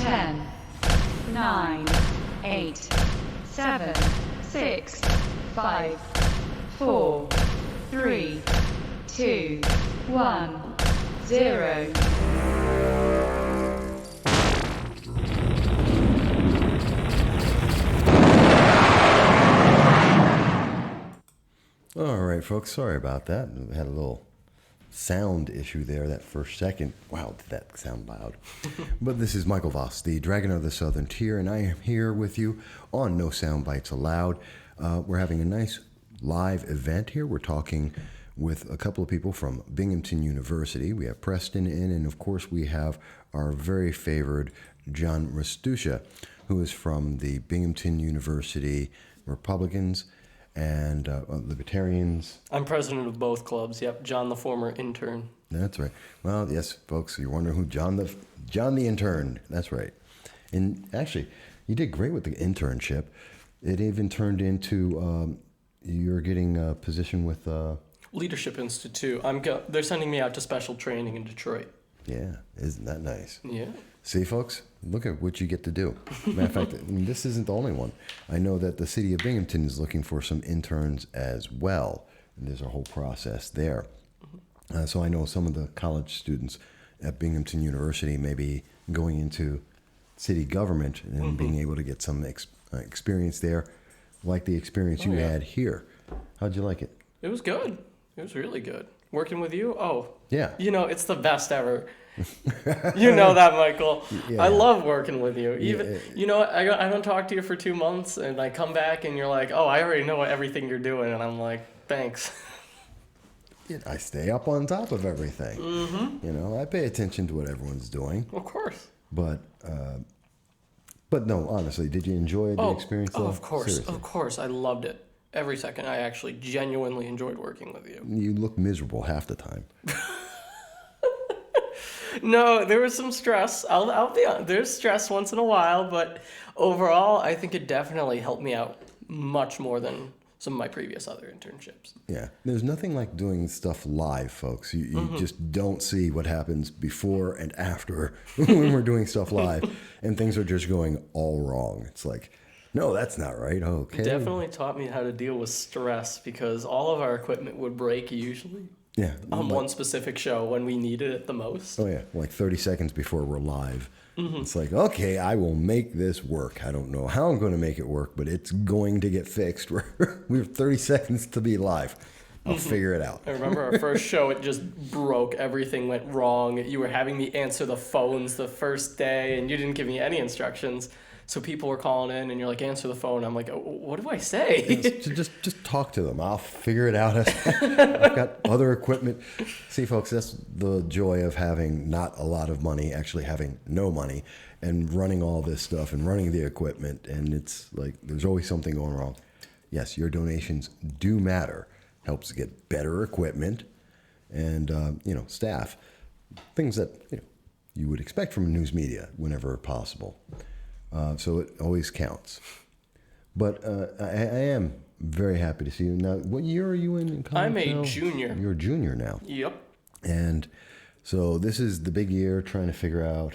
10, 9, 8, 7, 6, 5, 4, 3, 2, 1, 0. All right, folks, sorry about that. We had a little sound issue there that first second. Wow, did that sound loud. But this is Michael Voss, the Dragon of the Southern Tier, and I am here with you on No Soundbites Allowed. We're having a nice live event here. We're talking with a couple of people from Binghamton University. We have Preston in, and of course we have our very favored John Restuccia, who is from the Binghamton University Republicans and Libertarians. I'm president of both clubs. Yep, John, the former intern. That's right. Well, yes, folks, you're wondering who John the intern. That's right. And actually, you did great with the internship. It even turned into you're getting a position with Leadership Institute. They're sending me out to special training in Detroit. Yeah, isn't that nice? Yeah. See, folks, look at what you get to do. Matter of fact, this isn't the only one. I know that the city of Binghamton is looking for some interns as well. And there's a whole process there. So I know some of the college students at Binghamton University may be going into city government and being able to get some experience there, like the experience you had here. How'd you like it? It was good. It was really good. Working with you? Oh. Yeah. You know, it's the best ever. You know that, Michael. Yeah. I love working with you. Even you know, I don't talk to you for 2 months, and I come back, and you're like, "Oh, I already know everything you're doing," and I'm like, "Thanks." I stay up on top of everything. You know, I pay attention to what everyone's doing. Of course. But no, honestly, did you enjoy the experience? Oh, of course, seriously? Of course, I loved it. Every second. I actually genuinely enjoyed working with you. You look miserable half the time. No, there was some stress. I'll be honest. There's stress once in a while, but overall, I think it definitely helped me out much more than some of my previous other internships. Yeah, there's nothing like doing stuff live, folks. You just don't see what happens before and after when we're doing stuff live, and things are just going all wrong. It's like, no, that's not right. Okay. It definitely taught me how to deal with stress because all of our equipment would break usually. Yeah. On one specific show when we needed it the most. Oh, yeah. Like 30 seconds before we're live. It's like, okay, I will make this work. I don't know how I'm going to make it work, but it's going to get fixed. We have 30 seconds to be live. I'll figure it out. I remember our first show, it just broke. Everything went wrong. You were having me answer the phones the first day, and you didn't give me any instructions. So people were calling in, and you're like, answer the phone. I'm like, what do I say? Just talk to them. I'll figure it out. I've got other equipment. See, folks, that's the joy of having not a lot of money, actually having no money, and running all this stuff and running the equipment. And it's like there's always something going wrong. Yes, your donations do matter. Helps get better equipment and, staff. Things that you would expect from news media whenever possible. So it always counts. But I am very happy to see you. Now, what year are you in college? I'm a junior. You're a junior now. Yep. And so this is the big year trying to figure out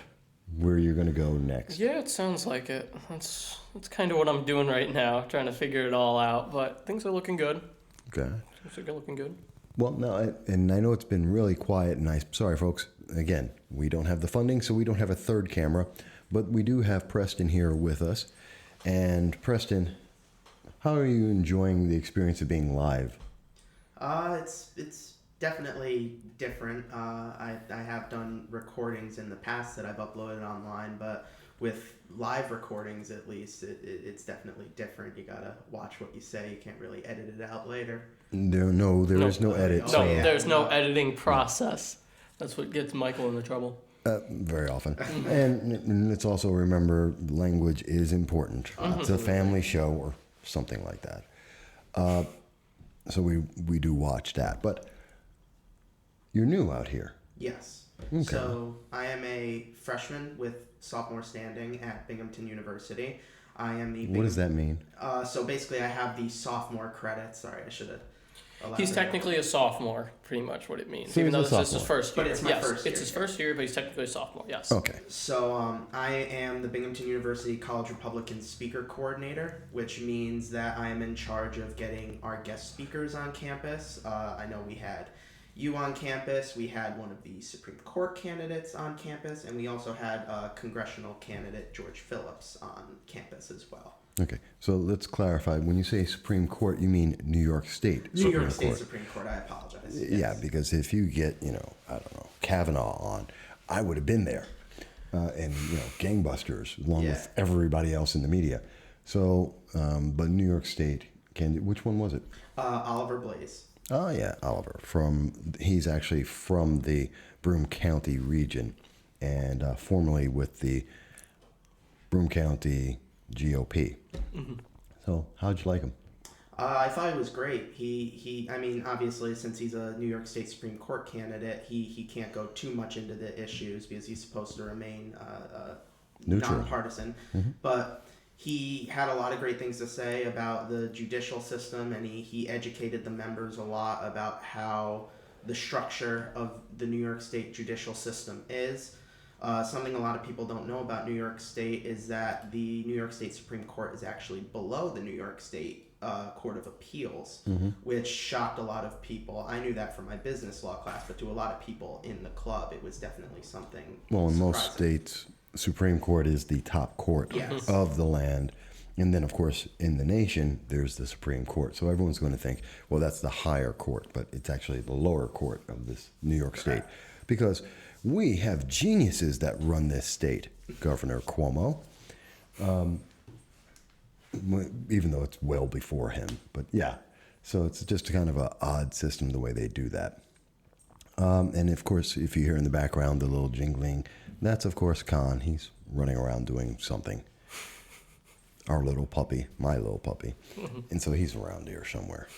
where you're going to go next. Yeah, it sounds like it. That's kind of what I'm doing right now, trying to figure it all out. But things are looking good. Okay. Things are looking good. Well, no, and I know it's been really quiet, and I'm sorry, folks. Again, we don't have the funding, so we don't have a third camera. But we do have Preston here with us. And Preston, how are you enjoying the experience of being live? It's definitely different. I have done recordings in the past that I've uploaded online, but with live recordings at least, it's definitely different. You gotta watch what you say. You can't really edit it out later. There is no edit. There's no editing process. That's what gets Michael into trouble. Very often. And let's also remember language is important. It's a family show or something like that. So we do watch that. But you're new out here. Yes. Okay. So I am a freshman with sophomore standing at Binghamton University. I am the... What does that mean? So basically I have the sophomore credits. Sorry, I should have He's technically a sophomore, pretty much what it means. So even though he's a this is his first year. But it's my first year. It's his first year, but he's technically a sophomore, yes. Okay. So I am the Binghamton University College Republican Speaker Coordinator, which means that I am in charge of getting our guest speakers on campus. I know we had you on campus, we had one of the Supreme Court candidates on campus, and we also had congressional candidate George Phillips on campus as well. Okay, so let's clarify. When you say Supreme Court, you mean New York State New Supreme York State Court. Supreme Court, I apologize. Yeah, Yes. because if you get, I don't know, Kavanaugh on, I would have been there. And, gangbusters, along with everybody else in the media. So, but New York State, which one was it? Oliver Blaze. Oh, yeah, Oliver. He's actually from the Broome County region and formerly with the Broome County GOP. Mm-hmm. So, how'd you like him? I thought he was great. I mean, obviously, since he's a New York State Supreme Court candidate, he can't go too much into the issues because he's supposed to remain neutral, nonpartisan. Mm-hmm. But he had a lot of great things to say about the judicial system, and he educated the members a lot about how the structure of the New York State judicial system is. Something a lot of people don't know about New York State is that the New York State Supreme Court is actually below the New York State Court of Appeals, which shocked a lot of people. I knew that from my business law class, but to a lot of people in the club, it was definitely something Well, in surprising. most states, Supreme Court is the top court Yes. of the land. And then, of course, in the nation, there's the Supreme Court. So everyone's going to think, well, that's the higher court, but it's actually the lower court of this New York State. Because we have geniuses that run this state. Governor Cuomo, even though it's well before him. But yeah, so it's just kind of an odd system the way they do that. And of course, if you hear in the background the little jingling, that's of course Khan. He's running around doing something. Our little puppy, my little puppy. And so he's around here somewhere.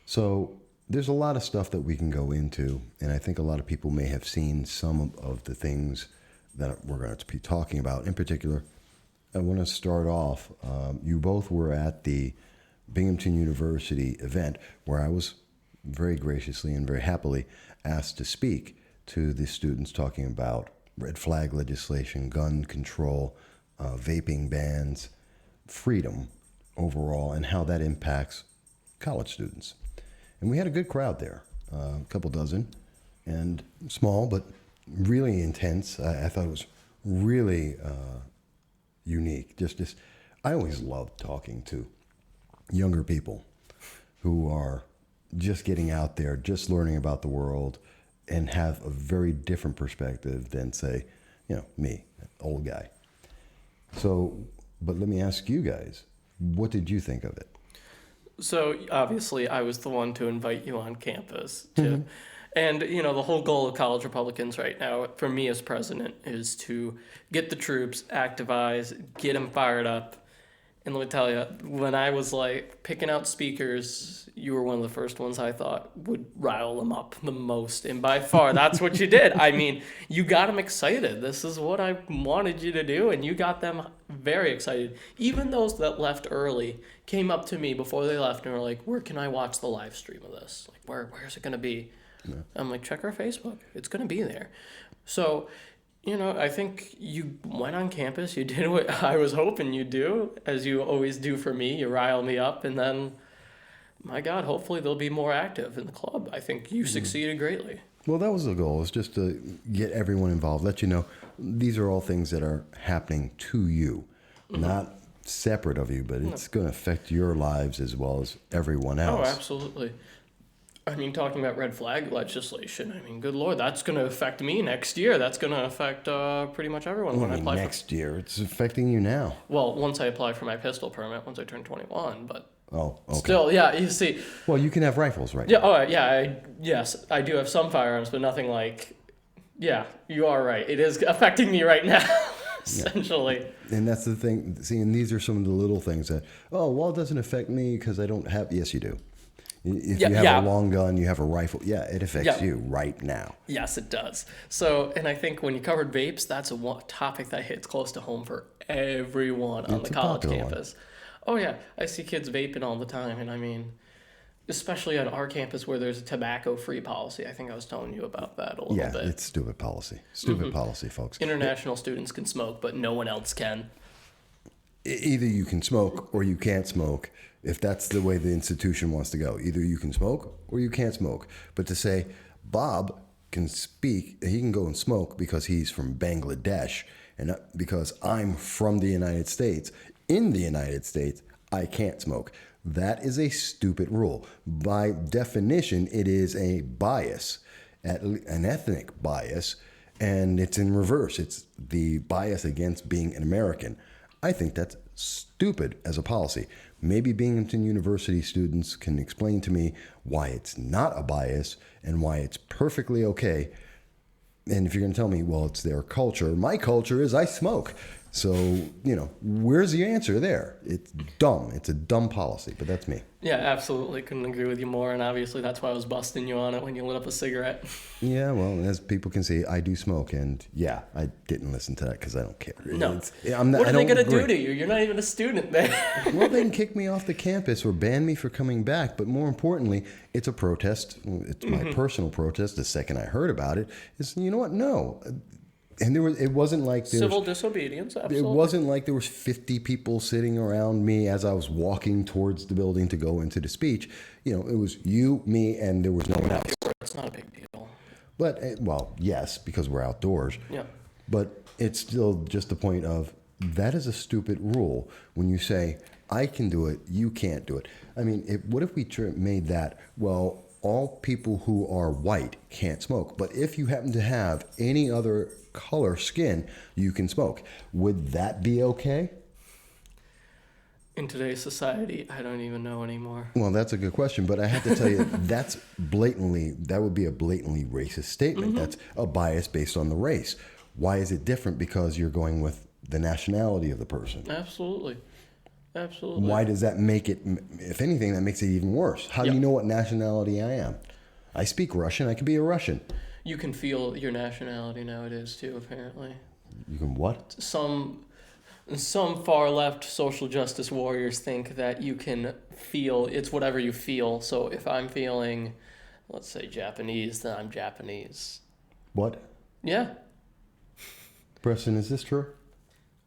So there's a lot of stuff that we can go into, and I think a lot of people may have seen some of the things that we're going to be talking about. In particular, I want to start off, you both were at the Binghamton University event where I was very graciously and very happily asked to speak to the students talking about red flag legislation, gun control, vaping bans, freedom overall, and how that impacts college students. And we had a good crowd there, a couple dozen, and small, but really intense. I thought it was really unique. Just, I always love talking to younger people who are just getting out there, just learning about the world, and have a very different perspective than, say, me, an old guy. So, but let me ask you guys, what did you think of it? So obviously I was the one to invite you on campus too. And, the whole goal of College Republicans right now, for me as president, is to get the troops, activize, get them fired up. And let me tell you, when I was picking out speakers, you were one of the first ones I thought would rile them up the most. And by far, that's what you did. I mean, you got them excited. This is what I wanted you to do. And you got them very excited. Even those that left early came up to me before they left and were like, where can I watch the live stream of this? Where's it going to be? Yeah. I'm like, check our Facebook. It's going to be there. So, I think you went on campus. You did what I was hoping you'd do, as you always do for me. You rile me up, and then, my God, hopefully they'll be more active in the club. I think you succeeded greatly. Well, that was the goal, is just to get everyone involved, let you know these are all things that are happening to you, not separate of you, but it's going to affect your lives as well as everyone else. Oh, absolutely. I mean, talking about red flag legislation, good Lord, that's going to affect me next year. That's going to affect pretty much everyone when I apply next year. It's affecting you now. Well, once I apply for my pistol permit, once I turn 21, but oh, okay. Still, yeah, you see. Well, you can have rifles right now. Oh, yeah, yes, I do have some firearms, but nothing yeah, you are right. It is affecting me right now, essentially. Yeah. And that's the thing. See, and these are some of the little things that, it doesn't affect me because I don't have, yes, you do. If you have a long gun, you have a rifle. Yeah, it affects you right now. Yes, it does. So, and I think when you covered vapes, that's a topic that hits close to home for everyone on the college campus. Oh, yeah. I see kids vaping all the time. And especially on our campus where there's a tobacco-free policy. I think I was telling you about that a little bit. Yeah, it's stupid policy. Stupid policy, folks. International students can smoke, but no one else can. Either you can smoke or you can't smoke, if that's the way the institution wants to go. Either you can smoke or you can't smoke. But to say Bob can speak, he can go and smoke because he's from Bangladesh, and because I'm from the United States, in the United States, I can't smoke. That is a stupid rule. By definition, it is a bias, an ethnic bias, and it's in reverse. It's the bias against being an American. I think that's stupid as a policy. Maybe Binghamton University students can explain to me why it's not a bias and why it's perfectly okay. And if you're going to tell me, well, it's their culture, my culture is I smoke. So, where's the answer there? It's dumb. It's a dumb policy, but that's me. Yeah, absolutely. Couldn't agree with you more. And obviously that's why I was busting you on it when you lit up a cigarette. Yeah, well, as people can see, I do smoke. And yeah, I didn't listen to that because I don't care. No. What are they going to do to you? You're not even a student there. Well, they can kick me off the campus or ban me for coming back. But more importantly, it's a protest. It's my personal protest. The second I heard about it is, you know what? No. And it wasn't like civil disobedience. Absolutely. It wasn't like there was 50 people sitting around me as I was walking towards the building to go into the speech. It was you, me, and there was no one else. It's not a big deal. But well, yes, because we're outdoors. Yeah. But it's still just the point of that is a stupid rule when you say I can do it, you can't do it. I mean, what if we made that all people who are white can't smoke, but if you happen to have any other color skin, you can smoke. Would that be okay? In today's society, I don't even know anymore. Well, that's a good question, but I have to tell you, that would be a blatantly racist statement. That's a bias based on the race. Why is it different? Because you're going with the nationality of the person. Absolutely. Why does that make it, if anything, that makes it even worse? How do you know what nationality I am? I speak Russian. I could be a Russian. You can feel your nationality nowadays too, apparently. You can what? Some far left social justice warriors think that you can feel, it's whatever you feel. So if I'm feeling, let's say Japanese, then I'm Japanese. What? Yeah. Preston, is this true?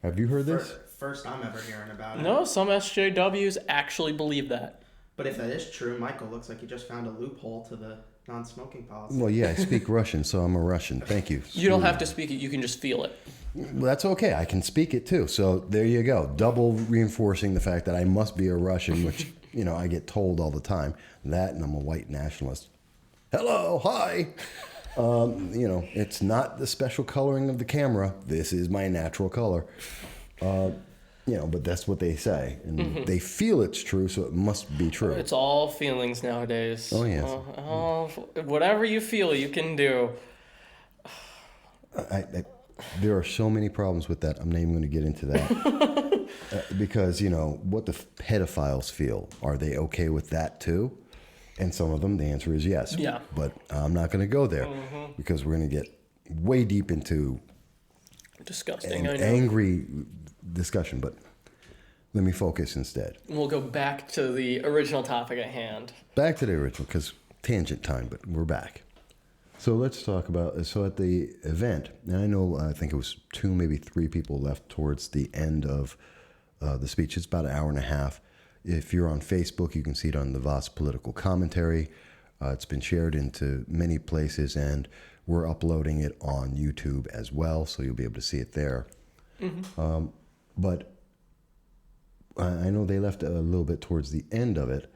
Have you heard this? First I'm ever hearing about it. No, some SJWs actually believe that. But if that is true, Michael, looks like you just found a loophole to the non-smoking policy. Well, yeah, I speak Russian, so I'm a Russian. Thank you. You don't have to speak it. You can just feel it. Well, that's okay. I can speak it too. So there you go. Double reinforcing the fact that I must be a Russian, which, I get told all the time. That, and I'm a white nationalist. Hello, hi. It's not the special coloring of the camera. This is my natural color. But that's what they say. And they feel it's true, so it must be true. It's all feelings nowadays. Oh, yes. Whatever you feel, you can do. There are so many problems with that. I'm not even going to get into that. Because, what the pedophiles feel. Are they okay with that too? And some of them, the answer is yes. Yeah. But I'm not going to go there because we're going to get way deep into disgusting, an angry discussion. But let me focus instead. We'll go back to the original topic at hand. Back to the original, because tangent time, but we're back. So let's talk about, at the event, and I think it was 2, maybe 3 people left towards the end of the speech. It's about an hour and a half. If you're on Facebook, you can see it on the Voss Political Commentary. It's been shared into many places, and we're uploading it on YouTube as well, so you'll be able to see it there. But I know they left a little bit towards the end of it.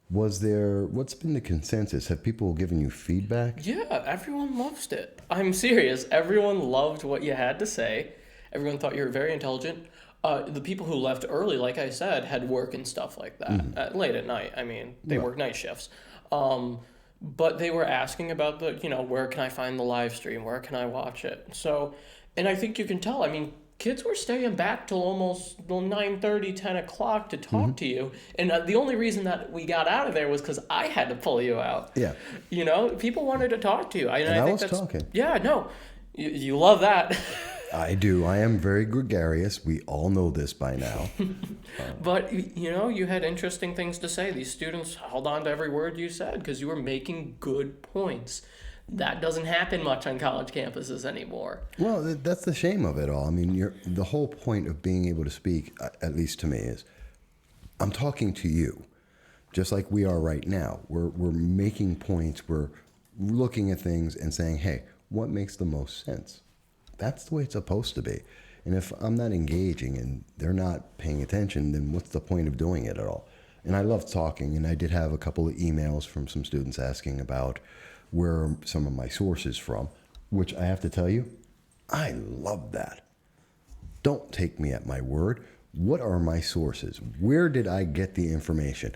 What's been the consensus? Have people given you feedback? Yeah, everyone loves it. I'm serious. Everyone loved what you had to say. Everyone thought you were very intelligent. The people who left early, like I said, had work and stuff like that late at night. I mean, they work night shifts. But they were asking about where can I find the live stream? Where can I watch it? So, and I think you can tell. I mean, kids were staying back till almost 9:30, 10 o'clock to talk to you. And the only reason that we got out of there was because I had to pull you out. Yeah. People wanted to talk to you. I was talking. Yeah, no. You love that. I do. I am very gregarious. We all know this by now. But, you had interesting things to say. These students held on to every word you said because you were making good points. That doesn't happen much on college campuses anymore. Well, that's the shame of it all. I mean, the whole point of being able to speak, at least to me, is I'm talking to you, just like we are right now. We're making points. We're looking at things and saying, hey, what makes the most sense? That's the way it's supposed to be. And if I'm not engaging and they're not paying attention, then what's the point of doing it at all? And I love talking, and I did have a couple of emails from some students asking about where are some of my sources from, which I have to tell you, I love that. Don't take me at my word. What are my sources? Where did I get the information?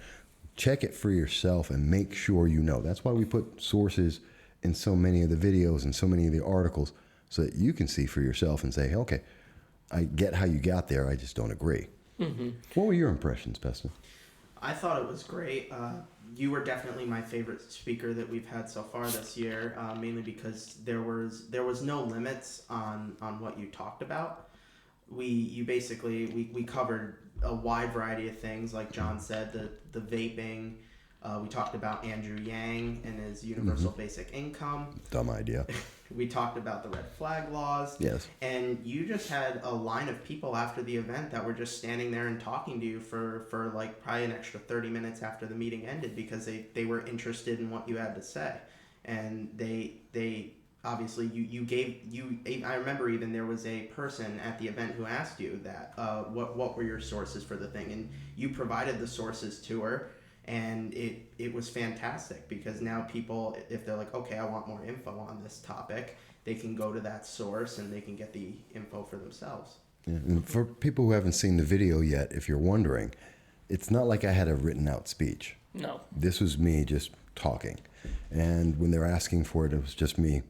Check it for yourself and make sure you know. That's why we put sources in so many of the videos and so many of the articles, so that you can see for yourself and say, okay, I get how you got there, I just don't agree. Mm-hmm. What were your impressions, Preston? I thought it was great. You were definitely my favorite speaker that we've had so far this year, mainly because there was no limits on what you talked about. We covered a wide variety of things, like John said, the vaping. We talked about Andrew Yang and his universal basic income. Dumb idea. We talked about the red flag laws. Yes. And you just had a line of people after the event that were just standing there and talking to you for like probably an extra 30 minutes after the meeting ended, because they were interested in what you had to say. And they obviously I remember even there was a person at the event who asked you that what were your sources for the thing, and you provided the sources to her. And it was fantastic, because now people, if they're like, okay, I want more info on this topic, they can go to that source and they can get the info for themselves. Yeah. And for people who haven't seen the video yet, if you're wondering, it's not like I had a written out speech. No. This was me just talking. And when they're asking for it, it was just me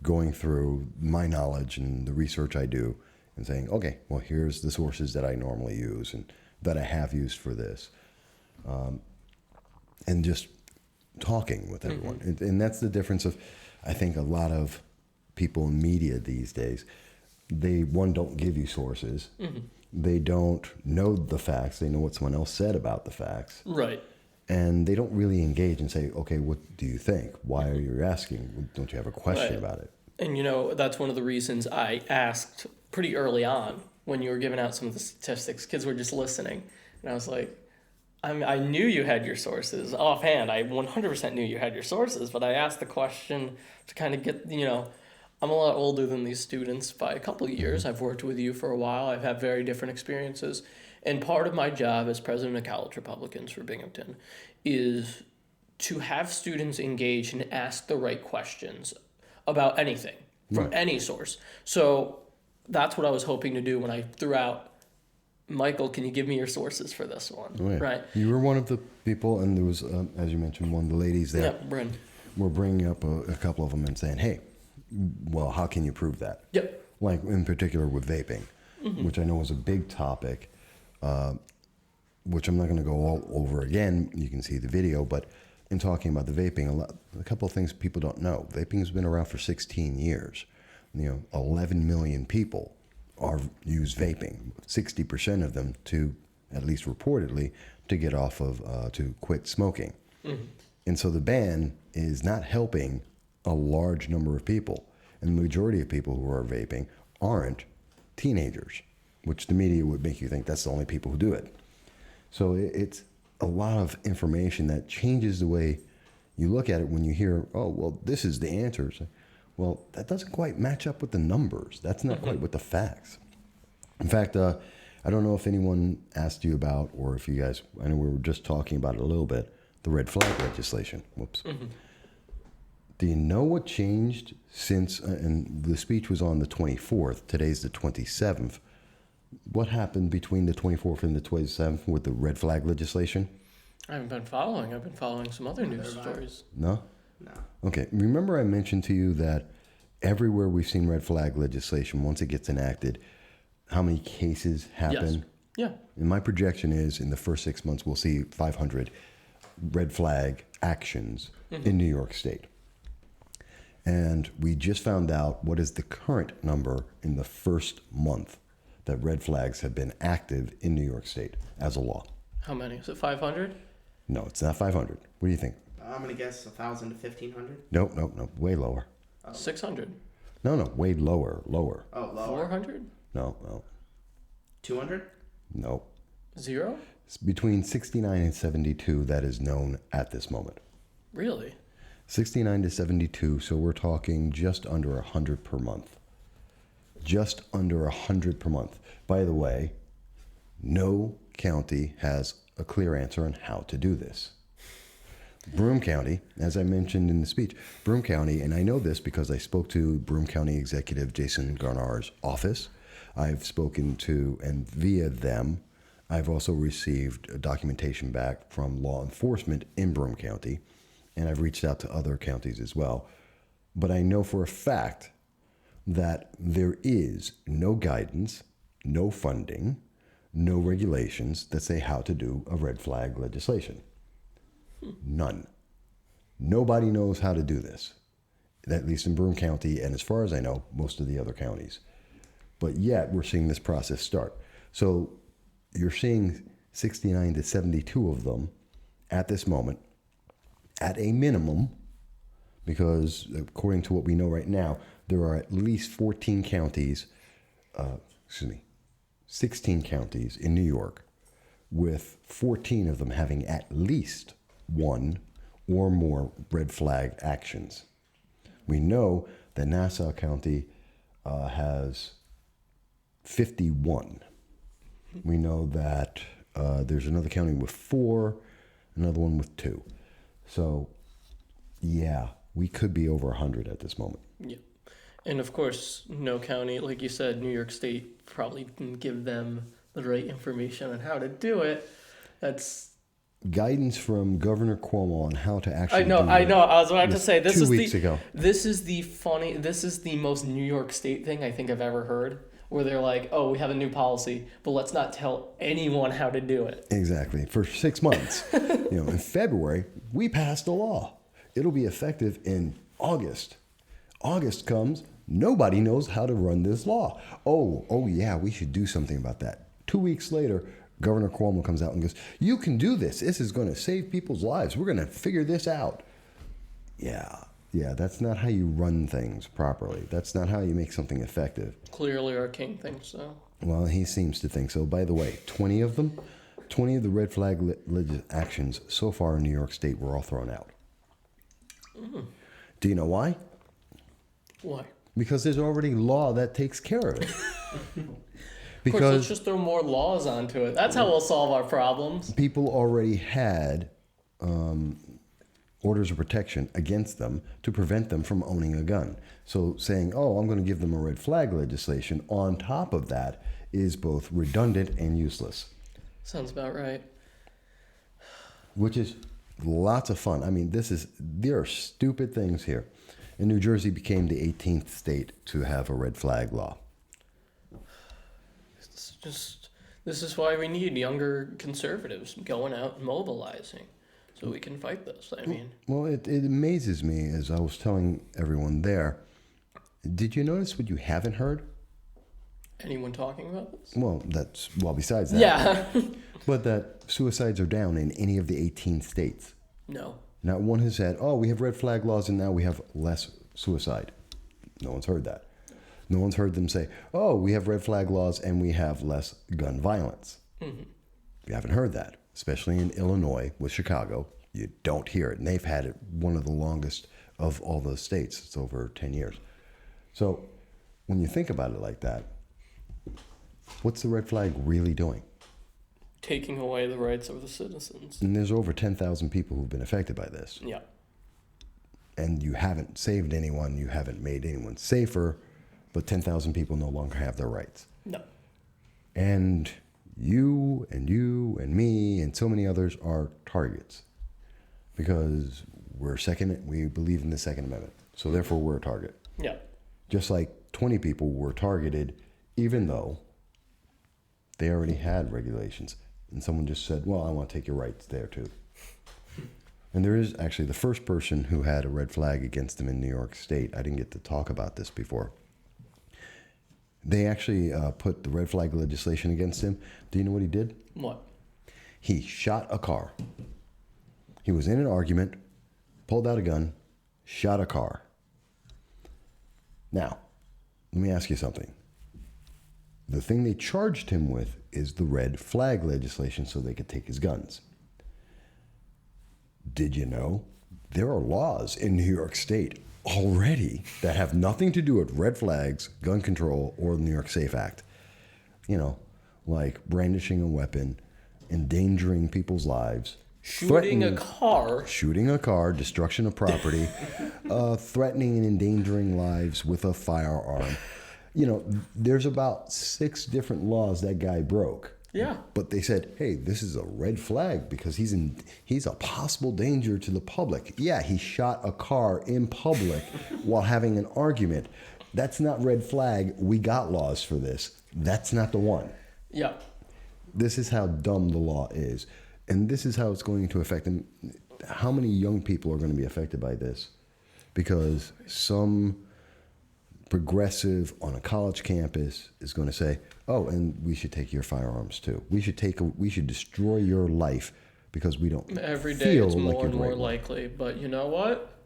going through my knowledge and the research I do and saying, okay, well, here's the sources that I normally use and that I have used for this. And just talking with everyone. Mm-hmm. And that's the difference of, I think, a lot of people in media these days. They, one, don't give you sources. Mm-hmm. They don't know the facts. They know what someone else said about the facts. Right. And they don't really engage and say, okay, what do you think? Why are you asking? Don't you have a question about it? And, that's one of the reasons I asked pretty early on when you were giving out some of the statistics. Kids were just listening. And I was like, I knew you had your sources offhand. I 100% knew you had your sources, but I asked the question to kind of get, I'm a lot older than these students by a couple of years. I've worked with you for a while. I've had very different experiences. And part of my job as president of College Republicans for Binghamton is to have students engage and ask the right questions about anything from any source. So that's what I was hoping to do when I threw out, Michael, can you give me your sources for this one? Oh, yeah. Right. You were one of the people, and there was, as you mentioned, one of the ladies there. Yeah, Bryn. We're bringing up a couple of them and saying, hey, well, how can you prove that? Yep. Like in particular with vaping, which I know is a big topic, which I'm not going to go all over again. You can see the video, but in talking about the vaping, a couple of things people don't know. Vaping has been around for 16 years. 11 million people use vaping, 60% of them to, at least reportedly, to get off of, to quit smoking. Mm-hmm. And so the ban is not helping a large number of people. And the majority of people who are vaping aren't teenagers, which the media would make you think that's the only people who do it. So it's a lot of information that changes the way you look at it when you hear, oh, well, this is the answer. Well, that doesn't quite match up with the numbers. That's not quite with the facts. In fact, I don't know if anyone asked you about, or if you guys, I know we were just talking about it a little bit, the red flag legislation. Whoops. Mm-hmm. Do you know what changed since, and the speech was on the 24th, today's the 27th. What happened between the 24th and the 27th with the red flag legislation? I haven't been following. I've been following some other news stories. No? No. Okay. Remember I mentioned to you that everywhere we've seen red flag legislation, once it gets enacted, how many cases happen? Yes. Yeah. And my projection is in the first 6 months, we'll see 500 red flag actions in New York State. And we just found out what is the current number in the first month that red flags have been active in New York State as a law. How many? Is it 500? No, it's not 500. What do you think? I'm going to guess 1,000 to 1,500. No, way lower. 600? No, way lower. Oh, lower. 400? No. 200? No. 0? It's between 69 and 72 that is known at this moment. Really? 69 to 72, so we're talking just under 100 per month. Just under 100 per month. By the way, no county has a clear answer on how to do this. Broome County, as I mentioned in the speech, Broome County, and I know this because I spoke to Broome County Executive Jason Garnar's office. I've spoken to, and via them, I've also received documentation back from law enforcement in Broome County, and I've reached out to other counties as well. But I know for a fact that there is no guidance, no funding, no regulations that say how to do a red flag legislation. None. Nobody knows how to do this, at least in Broome County, and as far as I know, most of the other counties. But yet, we're seeing this process start. So you're seeing 69 to 72 of them at this moment, at a minimum, because according to what we know right now, there are at least 16 counties in New York, with 14 of them having at least one or more red flag actions. We know that Nassau County has 51. We know that there's another county with 4, another one with 2. So, yeah, we could be over 100 at this moment. Yeah. And of course, no county, like you said, New York State probably didn't give them the right information on how to do it. That's guidance from Governor Cuomo on how to actually I know. I was about to say this 2 is weeks ago. This is the most New York State thing I think I've ever heard, where they're like, "Oh, we have a new policy, but let's not tell anyone how to do it." Exactly. For 6 months. In February, we passed a law. It'll be effective in August. August comes, nobody knows how to run this law. Oh yeah, we should do something about that. 2 weeks later, Governor Cuomo comes out and goes, "You can do this. This is going to save people's lives. We're going to figure this out." Yeah, that's not how you run things properly. That's not how you make something effective. Clearly our king thinks so. Well, he seems to think so. By the way, 20 of the red flag actions so far in New York State were all thrown out. Do you know why? Why? Because there's already law that takes care of it. Of course, let's just throw more laws onto it. That's how we'll solve our problems. People already had orders of protection against them to prevent them from owning a gun. So saying, I'm going to give them a red flag legislation on top of that is both redundant and useless. Sounds about right. Which is lots of fun. I mean, there are stupid things here. And New Jersey became the 18th state to have a red flag law. This is why we need younger conservatives going out and mobilizing so we can fight this. I mean, well, it amazes me, as I was telling everyone there. Did you notice what you haven't heard? Anyone talking about this? Well, besides that. Yeah. But that suicides are down in any of the 18 states. No. Not one has said, we have red flag laws and now we have less suicide. No one's heard that. No one's heard them say, we have red flag laws and we have less gun violence. Mm-hmm. You haven't heard that, especially in Illinois with Chicago. You don't hear it. And they've had it one of the longest of all those states. It's over 10 years. So when you think about it like that, what's the red flag really doing? Taking away the rights of the citizens. And there's over 10,000 people who've been affected by this. Yeah. And you haven't saved anyone. You haven't made anyone safer. But 10,000 people no longer have their rights. No. And you and me and so many others are targets because we believe in the Second Amendment. So therefore we're a target. Yeah. Just like 20 people were targeted, even though they already had regulations. And someone just said, I want to take your rights there too. And there is actually the first person who had a red flag against him in New York State. I didn't get to talk about this before. They actually put the red flag legislation against him. Do you know what he did? What? He shot a car. He was in an argument, pulled out a gun, shot a car. Now, let me ask you something. The thing they charged him with is the red flag legislation so they could take his guns. Did you know there are laws in New York State already that have nothing to do with red flags, gun control, or the New York SAFE Act? You know, like brandishing a weapon, endangering people's lives, Shooting a car, destruction of property, threatening and endangering lives with a firearm. You know, there's about 6 different laws that guy broke. Yeah. But they said, hey, this is a red flag because he's a possible danger to the public. Yeah, he shot a car in public while having an argument. That's not red flag. We got laws for this. That's not the one. Yeah. This is how dumb the law is. And this is how it's going to affect them. How many young people are going to be affected by this? Because some progressive on a college campus is going to say, oh, and we should take your firearms too. We should destroy your life because we don't every day feel it's more like and more right. likely. But you know what?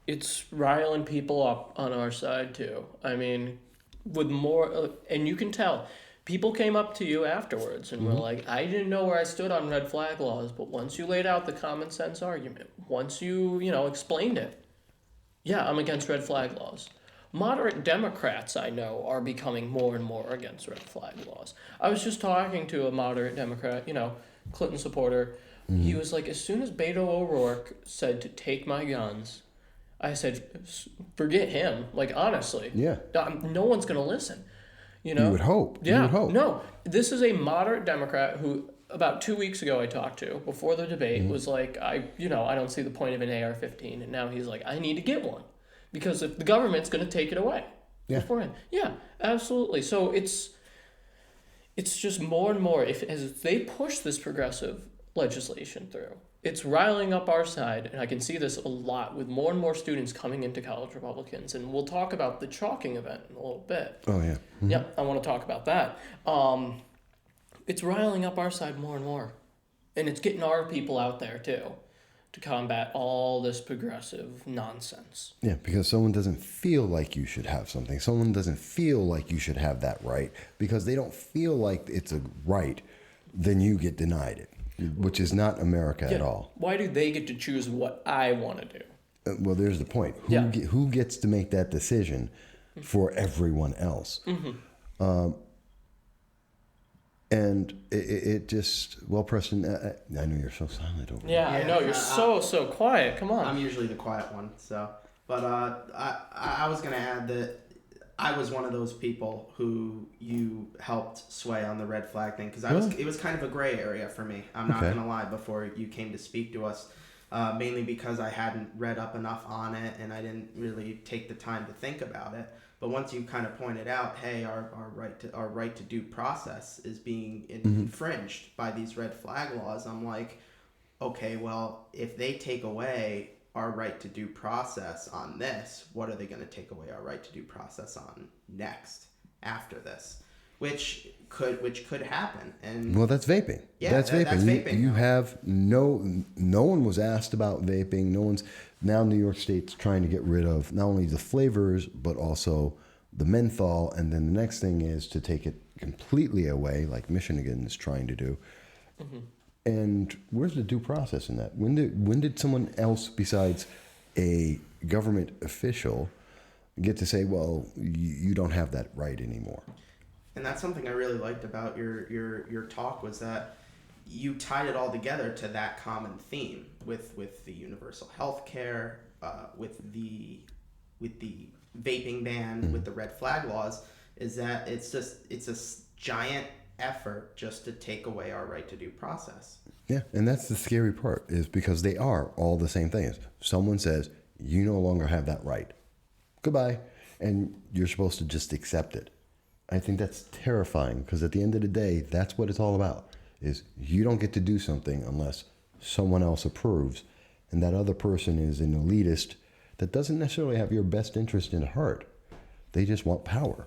It's riling people up on our side too. I mean, with more, and you can tell. People came up to you afterwards and were like, I didn't know where I stood on red flag laws, but once you laid out the common sense argument, once you explained it, yeah, I'm against red flag laws. Moderate Democrats, I know, are becoming more and more against red flag laws. I was just talking to a moderate Democrat, Clinton supporter. He was like, as soon as Beto O'Rourke said to take my guns, I said, forget him. Like, honestly. Yeah. No one's going to listen. You would hope. Yeah. You would hope. No, this is a moderate Democrat who about 2 weeks ago I talked to before the debate was like, I don't see the point of an AR-15. And now he's like, I need to get one because if the government's going to take it away. Yeah. Beforehand. Yeah, absolutely. So it's just more and more, as they push this progressive legislation through, it's riling up our side, and I can see this a lot with more and more students coming into college Republicans, and we'll talk about the chalking event in a little bit. Oh, yeah. Mm-hmm. Yeah, I want to talk about that. It's riling up our side more and more, and it's getting our people out there, too, to combat all this progressive nonsense. Yeah, because someone doesn't feel like you should have something. Someone doesn't feel like you should have that right. Because they don't feel like it's a right, then you get denied it. Which is not America at all. Why do they get to choose what I want to do? Well, there's the point. Who gets to make that decision for everyone else? Mm-hmm. And it just, well, Preston, I know you're so silent over there. I know, you're so quiet. Come on. I'm usually the quiet one, so. But I was going to add that I was one of those people who you helped sway on the red flag thing because it was kind of a gray area for me. I'm not gonna lie. Before you came to speak to us, mainly because I hadn't read up enough on it and I didn't really take the time to think about it. But once you kind of pointed out, hey, our right to due process is being infringed by these red flag laws, I'm like, okay, well, if they take away our right to due process on this, what are they going to take away our right to due process on next after this, which could happen? And well, that's vaping. Yeah, that's vaping. That's vaping. You have no one was asked about vaping. Now New York State's trying to get rid of not only the flavors but also the menthol, and then the next thing is to take it completely away, like Michigan is trying to do. Mm-hmm. And where's the due process in that? When did someone else besides a government official get to say, well, you don't have that right anymore? And that's something I really liked about your talk was that you tied it all together to that common theme with the universal health care, with the vaping ban, with the red flag laws, is that it's a giant effort just to take away our right to due process. Yeah, and that's the scary part, is because they are all the same things. Someone says, you no longer have that right. Goodbye. And you're supposed to just accept it. I think that's terrifying, because at the end of the day, that's what it's all about, is you don't get to do something unless someone else approves, and that other person is an elitist that doesn't necessarily have your best interest in heart. They just want power.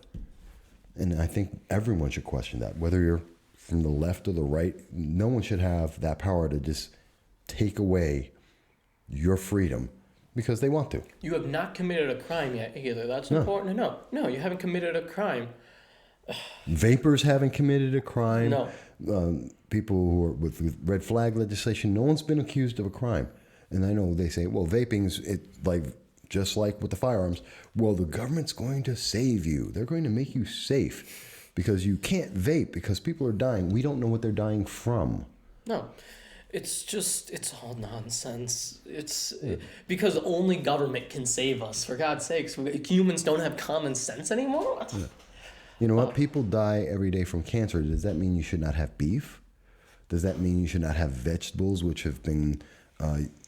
And I think everyone should question that, whether you're from the left or the right. No one should have that power to just take away your freedom because they want to. You have not committed a crime yet either. That's important to know. No, you haven't committed a crime. Vapors haven't committed a crime. No. People who are with red flag legislation, no one's been accused of a crime. And I know they say, well, vaping's just like with the firearms. Well, the government's going to save you. They're going to make you safe because you can't vape because people are dying. We don't know what they're dying from. No. It's all nonsense. Because only government can save us. For God's sakes, humans don't have common sense anymore. Yeah. You know what? People die every day from cancer. Does that mean you should not have beef? Does that mean you should not have vegetables, which have been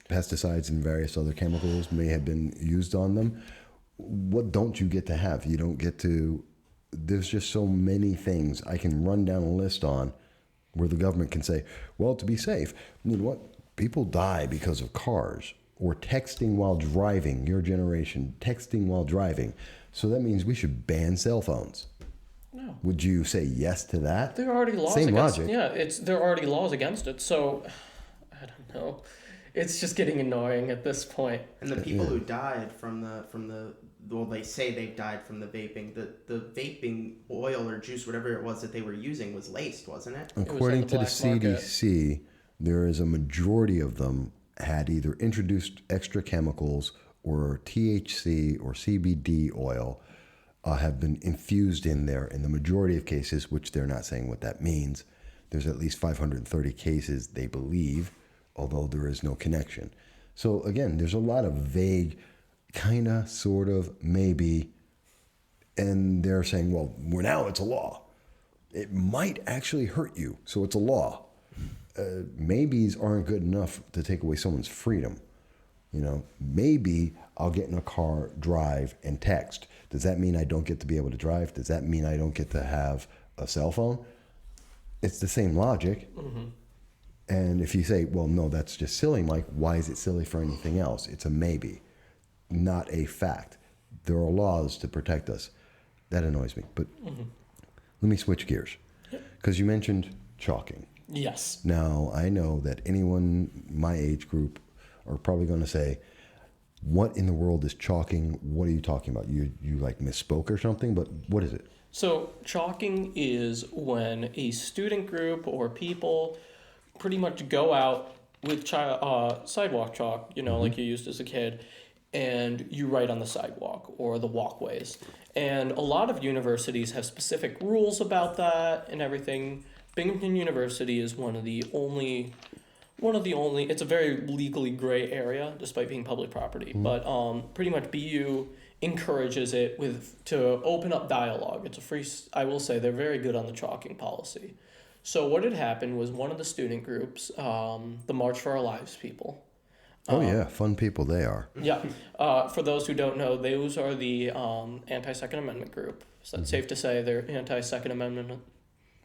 pesticides and various other chemicals may have been used on them? What don't you get to have? You don't get to. There's just so many things I can run down a list on where the government can say, well, to be safe, you know what? People die because of cars or texting while driving, your generation, texting while driving. So that means we should ban cell phones. No. Would you say yes to that? There are already laws Same against logic. it. Yeah, there are already laws against it. So, I don't know. It's just getting annoying at this point. And the people who died from the well, they say they've died from the vaping. The vaping oil or juice, whatever it was that they were using, was laced, wasn't it? According to the CDC, there is a majority of them had either introduced extra chemicals or THC or CBD oil have been infused in there. In the majority of cases, which they're not saying what that means, there's at least 530 cases they believe, although there is no connection. So again, there's a lot of vague, kind of, sort of, maybe, and they're saying, well, now it's a law. It might actually hurt you, so it's a law. Maybes aren't good enough to take away someone's freedom. You know, maybe I'll get in a car, drive, and text. Does that mean I don't get to be able to drive? Does that mean I don't get to have a cell phone? It's the same logic. Mm-hmm. And if you say, well, no, that's just silly, Mike, why is it silly for anything else? It's a maybe, not a fact. There are laws to protect us. That annoys me. But let me switch gears. Because you mentioned chalking. Yes. Now, I know that anyone my age group are probably going to say, what in the world is chalking? What are you talking about? You like misspoke or something? But what is it? So chalking is when a student group or people pretty much go out with sidewalk chalk, like you used as a kid, and you write on the sidewalk or the walkways. And a lot of universities have specific rules about that and everything. Binghamton University is one of the only, it's a very legally gray area despite being public property, but pretty much BU encourages it to open up dialogue. It's a free, I will say they're very good on the chalking policy. So what had happened was one of the student groups, the March for Our Lives people. Oh yeah, fun people they are. Yeah. For those who don't know, those are the anti-Second Amendment group. So it's safe to say they're anti-Second Amendment.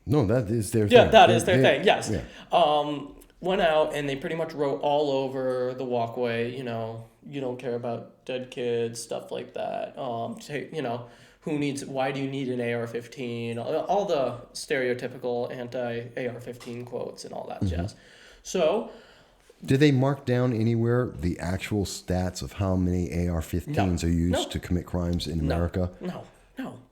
No, that is their thing. Yeah, that is their thing, yes. Yeah. Went out and they pretty much wrote all over the walkway, you don't care about dead kids, stuff like that. Why do you need an AR-15? All the stereotypical anti-AR-15 quotes and all that jazz. So... Did they mark down anywhere the actual stats of how many AR-15s are used to commit crimes in America? No.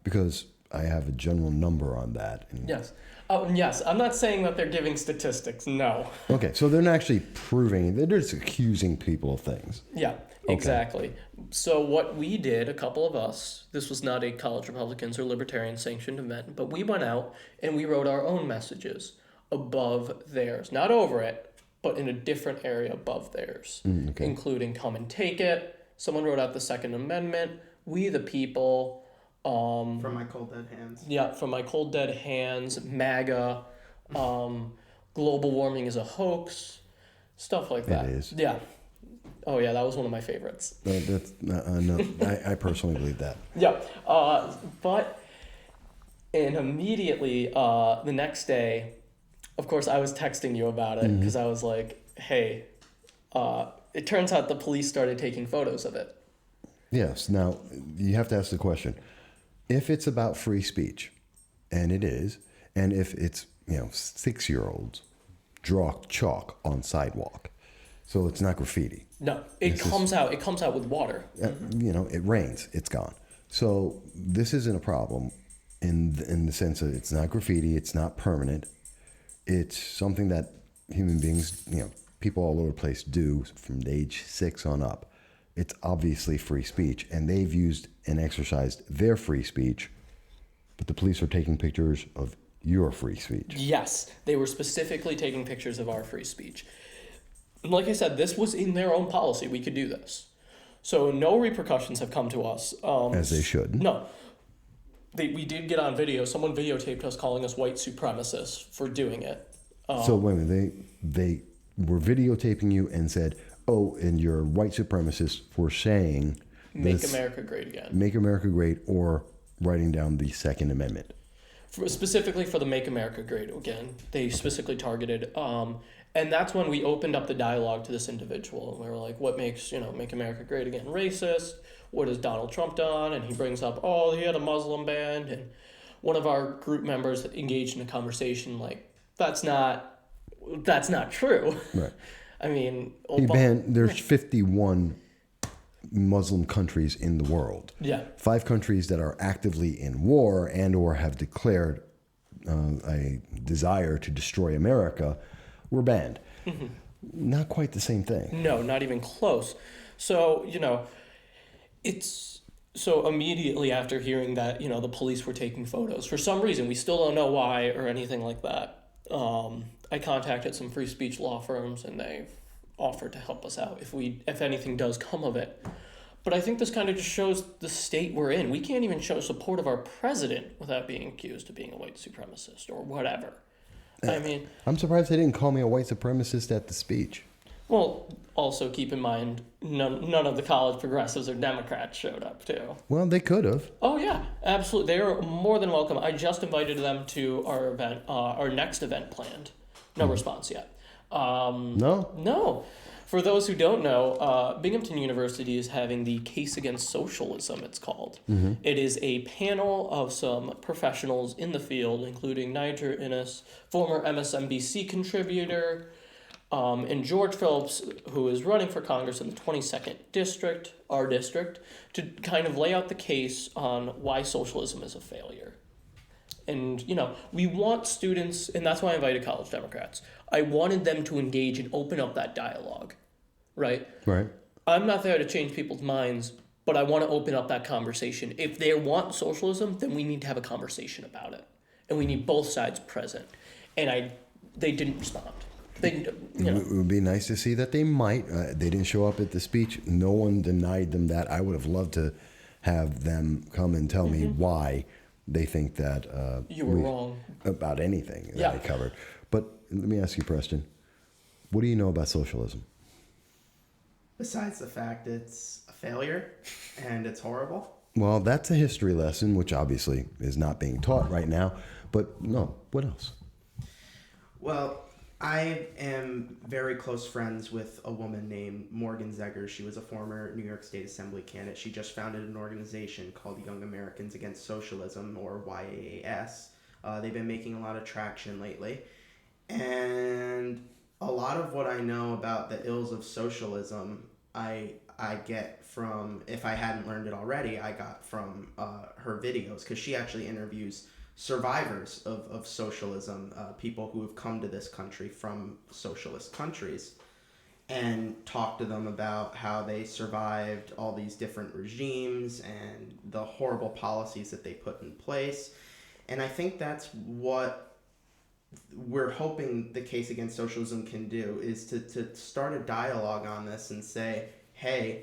Because I have a general number on that. Yes. Oh, yes. I'm not saying that they're giving statistics. No. Okay, so they're not actually proving. They're just accusing people of things. Yeah, exactly. So what we did, a couple of us, this was not a college Republicans or Libertarian sanctioned event, but we went out and we wrote our own messages above theirs. Not over it, but in a different area above theirs, including come and take it. Someone wrote out the Second Amendment, we the people. From my cold dead hands. Yeah, from my cold dead hands, MAGA, global warming is a hoax, stuff like that. It is. Yeah. Oh yeah, that was one of my favorites. No, I personally believe that. Yeah, and immediately the next day, of course, I was texting you about it because I was like, hey, it turns out the police started taking photos of it. Yes. Now, you have to ask the question. If it's about free speech, and it is, and if it's, 6-year-olds draw chalk on sidewalk, so it's not graffiti. No, it comes out with water. It rains, it's gone. So this isn't a problem in the sense that it's not graffiti, it's not permanent. It's something that human beings, people all over the place do from age 6 on up. It's obviously free speech, and they've used and exercised their free speech, but the police are taking pictures of your free speech. Yes, they were specifically taking pictures of our free speech. And like I said, this was in their own policy. We could do this. So no repercussions have come to us. As they should. No. We did get on video. Someone videotaped us calling us white supremacists for doing it. So wait a minute, they were videotaping you and said, "Oh, and you're a white supremacist for saying Make America Great Again." Make America Great, or writing down the Second Amendment. Specifically for the Make America Great Again, they specifically targeted. And that's when we opened up the dialogue to this individual. And we were like, what makes, Make America Great Again racist? What has Donald Trump done? And he brings up, he had a Muslim band. And one of our group members engaged in a conversation like, that's not true. Right. I mean, there's 51 Muslim countries in the world. Yeah. 5 countries that are actively in war and or have declared a desire to destroy America were banned. Mm-hmm. Not quite the same thing. No, not even close. So, so immediately after hearing that, the police were taking photos, for some reason, we still don't know why or anything like that. I contacted some free speech law firms, and they've offered to help us out if anything does come of it. But I think this kind of just shows the state we're in. We can't even show support of our president without being accused of being a white supremacist or whatever. I mean, I'm surprised they didn't call me a white supremacist at the speech. Well, also keep in mind, none of the college progressives or Democrats showed up, too. Well, they could have. Oh, yeah, absolutely. They are more than welcome. I just invited them to our event, our next event planned. No response yet. No? No. For those who don't know, Binghamton University is having the Case Against Socialism, it's called. Mm-hmm. It is a panel of some professionals in the field, including Niger Innes, former MSNBC contributor, and George Phillips, who is running for Congress in the 22nd district, our district, to kind of lay out the case on why socialism is a failure. And, we want students, and that's why I invited college Democrats. I wanted them to engage and open up that dialogue, right? Right. I'm not there to change people's minds, but I want to open up that conversation. If they want socialism, then we need to have a conversation about it. And we need both sides present. And they didn't respond. It would be nice to see that they might. They didn't show up at the speech. No one denied them that. I would have loved to have them come and tell me why they think that you were wrong about anything that I covered. But let me ask you, Preston, what do you know about socialism? Besides the fact it's a failure and it's horrible. Well, that's a history lesson, which obviously is not being taught right now. But no, what else? Well, I am very close friends with a woman named Morgan Zegers. She was a former New York State Assembly candidate. She just founded an organization called Young Americans Against Socialism, or YAAS. They've been making a lot of traction lately. And a lot of what I know about the ills of socialism, I get from, if I hadn't learned it already, I got from her videos, because she actually interviews survivors of socialism, people who have come to this country from socialist countries, and talk to them about how they survived all these different regimes and the horrible policies that they put in place. And I think that's what we're hoping the Case Against Socialism can do, is to start a dialogue on this and say, hey,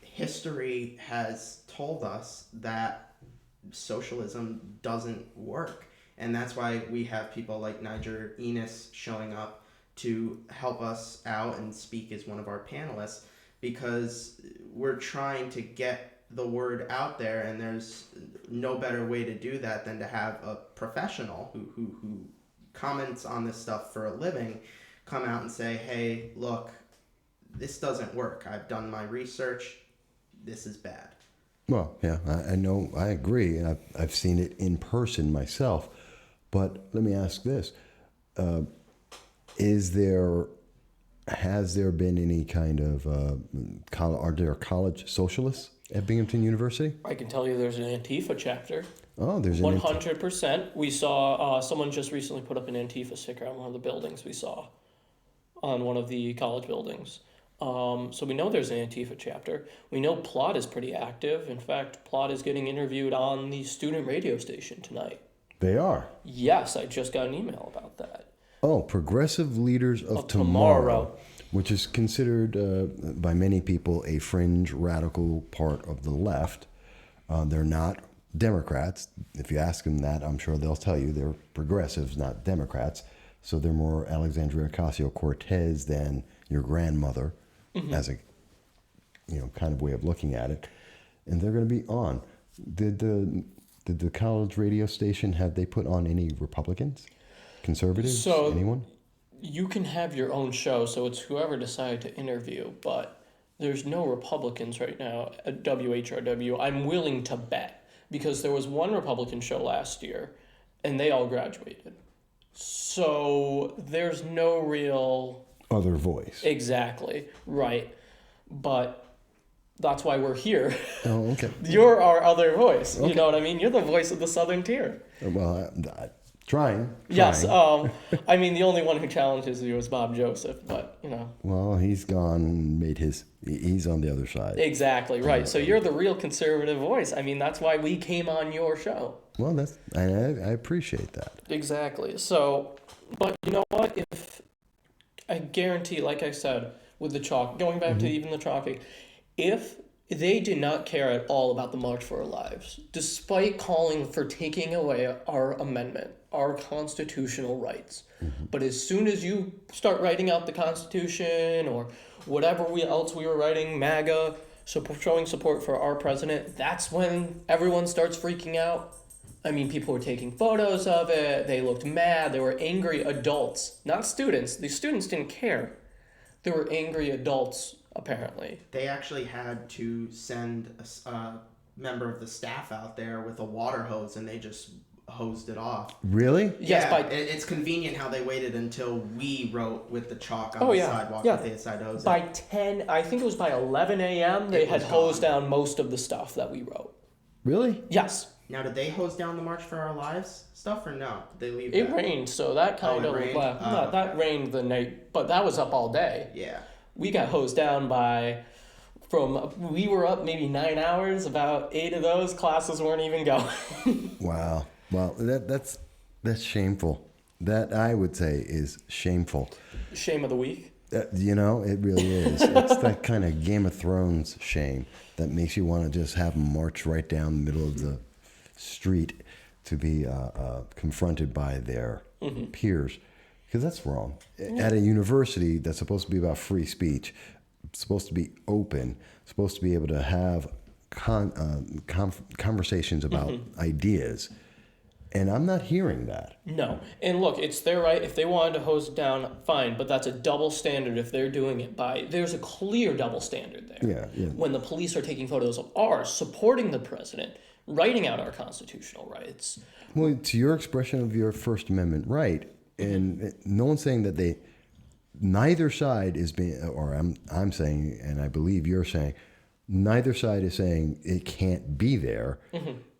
history has told us that socialism doesn't work. And that's why we have people like Niger Innes showing up to help us out and speak as one of our panelists, because we're trying to get the word out there, and there's no better way to do that than to have a professional who comments on this stuff for a living come out and say, hey, look, this doesn't work. I've done my research. This is bad. Well, yeah, I know, I agree. I've seen it in person myself. But let me ask this. Has there been any kind of, are there college socialists at Binghamton University? I can tell you there's an Antifa chapter. Oh, there's an 100%. We saw, someone just recently put up an Antifa sticker on one of the buildings we saw, on one of the college buildings. So we know there's an Antifa chapter. We know Plot is pretty active. In fact, Plot is getting interviewed on the student radio station tonight. They are? Yes, I just got an email about that. Oh, Progressive Leaders of Tomorrow, which is considered by many people a fringe radical part of the left. They're not Democrats. If you ask them that, I'm sure they'll tell you they're progressives, not Democrats. So they're more Alexandria Ocasio-Cortez than your grandmother, as a kind of way of looking at it. And they're going to be on. Did the college radio station, have they put on any Republicans? Conservatives? So anyone? You can have your own show, so it's whoever decided to interview, but there's no Republicans right now at WHRW. I'm willing to bet, because there was one Republican show last year, and they all graduated. So there's no real... other voice. Exactly, right. But that's why we're here. Oh, okay. You're our other voice. Okay. You know what I mean? You're the voice of the Southern Tier. Well, trying. Yes. I mean, the only one who challenges you is Bob Joseph, but, Well, he's gone and he's on the other side. Exactly, right. So you're the real conservative voice. I mean, that's why we came on your show. Well, I appreciate that. Exactly. So, but you know what? If I guarantee, like I said, with the chalk, going back to even the chalking, if they did not care at all about the March for Our Lives, despite calling for taking away our amendment, our constitutional rights. But as soon as you start writing out the Constitution or whatever else we were writing, MAGA, showing support for our president, that's when everyone starts freaking out. I mean, people were taking photos of it. They looked mad. They were angry adults, not students. The students didn't care. They were angry adults, apparently. They actually had to send a member of the staff out there with a water hose, and they just hosed it off. Really? Yes, Yeah, it's convenient how they waited until we wrote with the chalk on the sidewalk yeah. that they decided to hose By it. 10, I think it was by 11 a.m., they had hosed down most of the stuff that we wrote. Really? Yes. Now, did they hose down the March for Our Lives stuff, or no? Did they leave It that? rained, so that kind it of... rained? No, that rained the night, but that was up all day. Yeah. We got hosed down we were up maybe 9 hours, about 8 of those classes weren't even going. Wow. Well, that's shameful. That, I would say, is shameful. Shame of the week. It really is. It's that kind of Game of Thrones shame that makes you want to just have them march right down the middle of the street to be confronted by their peers. Because that's wrong. At a university that's supposed to be about free speech, supposed to be open, supposed to be able to have conversations about ideas. And I'm not hearing that. No. And look, it's their right. If they wanted to hose it down, fine. But that's a double standard if they're doing it by... There's a clear double standard there. Yeah. When the police are taking photos of ours, supporting the president, writing out our constitutional rights. Well, to your expression of your First Amendment right, and no one's saying that neither side is being, or I'm saying, and I believe you're saying, neither side is saying it can't be there.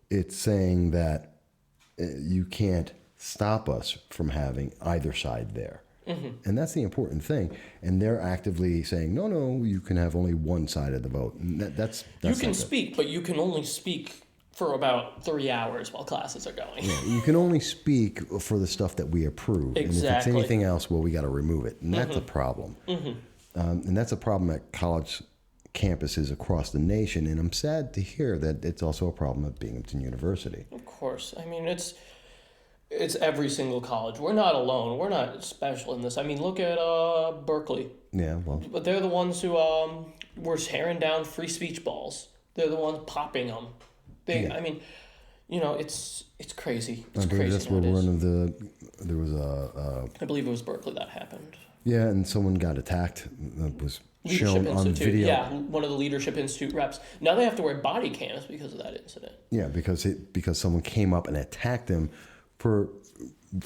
It's saying that you can't stop us from having either side there. And that's the important thing. And they're actively saying, no, you can have only one side of the vote. And that's you can speak, but you can only speak for about 3 hours while classes are going. Yeah, you can only speak for the stuff that we approve. Exactly. And if it's anything else, well, we got to remove it. And that's a problem. And that's a problem at college campuses across the nation. And I'm sad to hear that it's also a problem at Binghamton University. Of course. I mean, it's every single college. We're not alone. We're not special in this. I mean, look at Berkeley. Yeah, well. But they're the ones who were tearing down free speech balls. They're the ones popping them. I mean, it's crazy. It's I believe crazy. that's where there was I believe it was Berkeley that happened. Yeah, and someone got attacked. It was shown on Institute. video. Yeah, one of the Leadership Institute reps. Now they have to wear body cams because of that incident. Yeah, because someone came up and attacked him for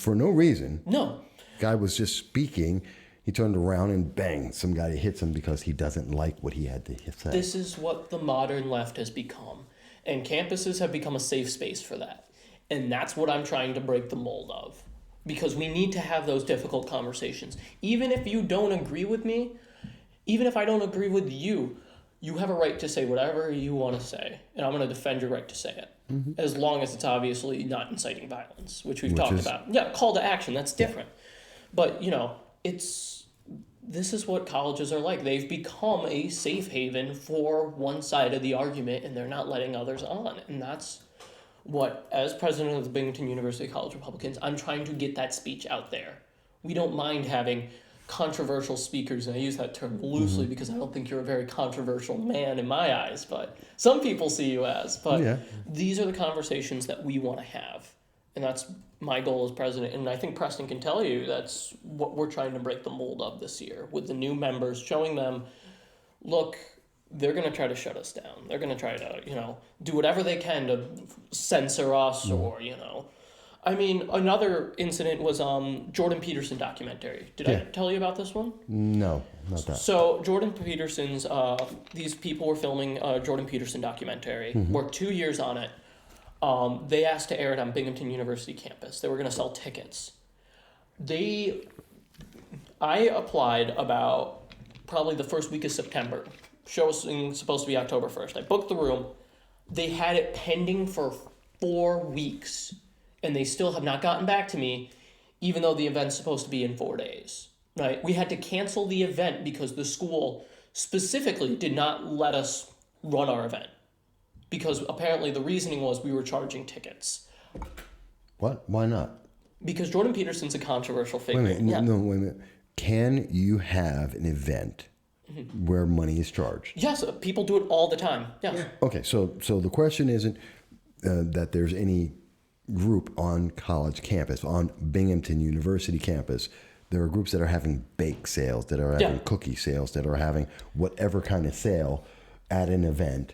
no reason. No. Guy was just speaking. He turned around and bang, some guy hits him because he doesn't like what he had to say. This is what the modern left has become. And campuses have become a safe space for that. And that's what I'm trying to break the mold of. Because we need to have those difficult conversations. Even if you don't agree with me, even if I don't agree with you, you have a right to say whatever you want to say. And I'm going to defend your right to say it. Mm-hmm. As long as it's obviously not inciting violence, which we've talked about. Yeah, call to action, that's different. But, this is what colleges are like. They've become a safe haven for one side of the argument, and they're not letting others on. And that's what, as president of the Binghamton University College Republicans, I'm trying to get that speech out there. We don't mind having controversial speakers, and I use that term loosely because I don't think you're a very controversial man in my eyes, but some people see you as. But these are the conversations that we want to have. And that's my goal as president. And I think Preston can tell you that's what we're trying to break the mold of this year with the new members, showing them, look, they're going to try to shut us down. They're going to try to, do whatever they can to censor us or, I mean, another incident was Jordan Peterson documentary. Did I tell you about this one? No, not that. So Jordan Peterson's, these people were filming a Jordan Peterson documentary, worked 2 years on it. They asked to air it on Binghamton University campus. They were going to sell tickets. I applied about probably the first week of September. Show was supposed to be October 1st. I booked the room. They had it pending for 4 weeks, and they still have not gotten back to me, even though the event's supposed to be in 4 days. Right? We had to cancel the event because the school specifically did not let us run our event. Because apparently the reasoning was we were charging tickets. What? Why not? Because Jordan Peterson's a controversial figure. Wait a minute. No, wait a minute. Can you have an event where money is charged? Yes, people do it all the time. Yeah. Okay, so the question isn't that there's any group on college campus, on Binghamton University campus. There are groups that are having bake sales, that are having cookie sales, that are having whatever kind of sale at an event.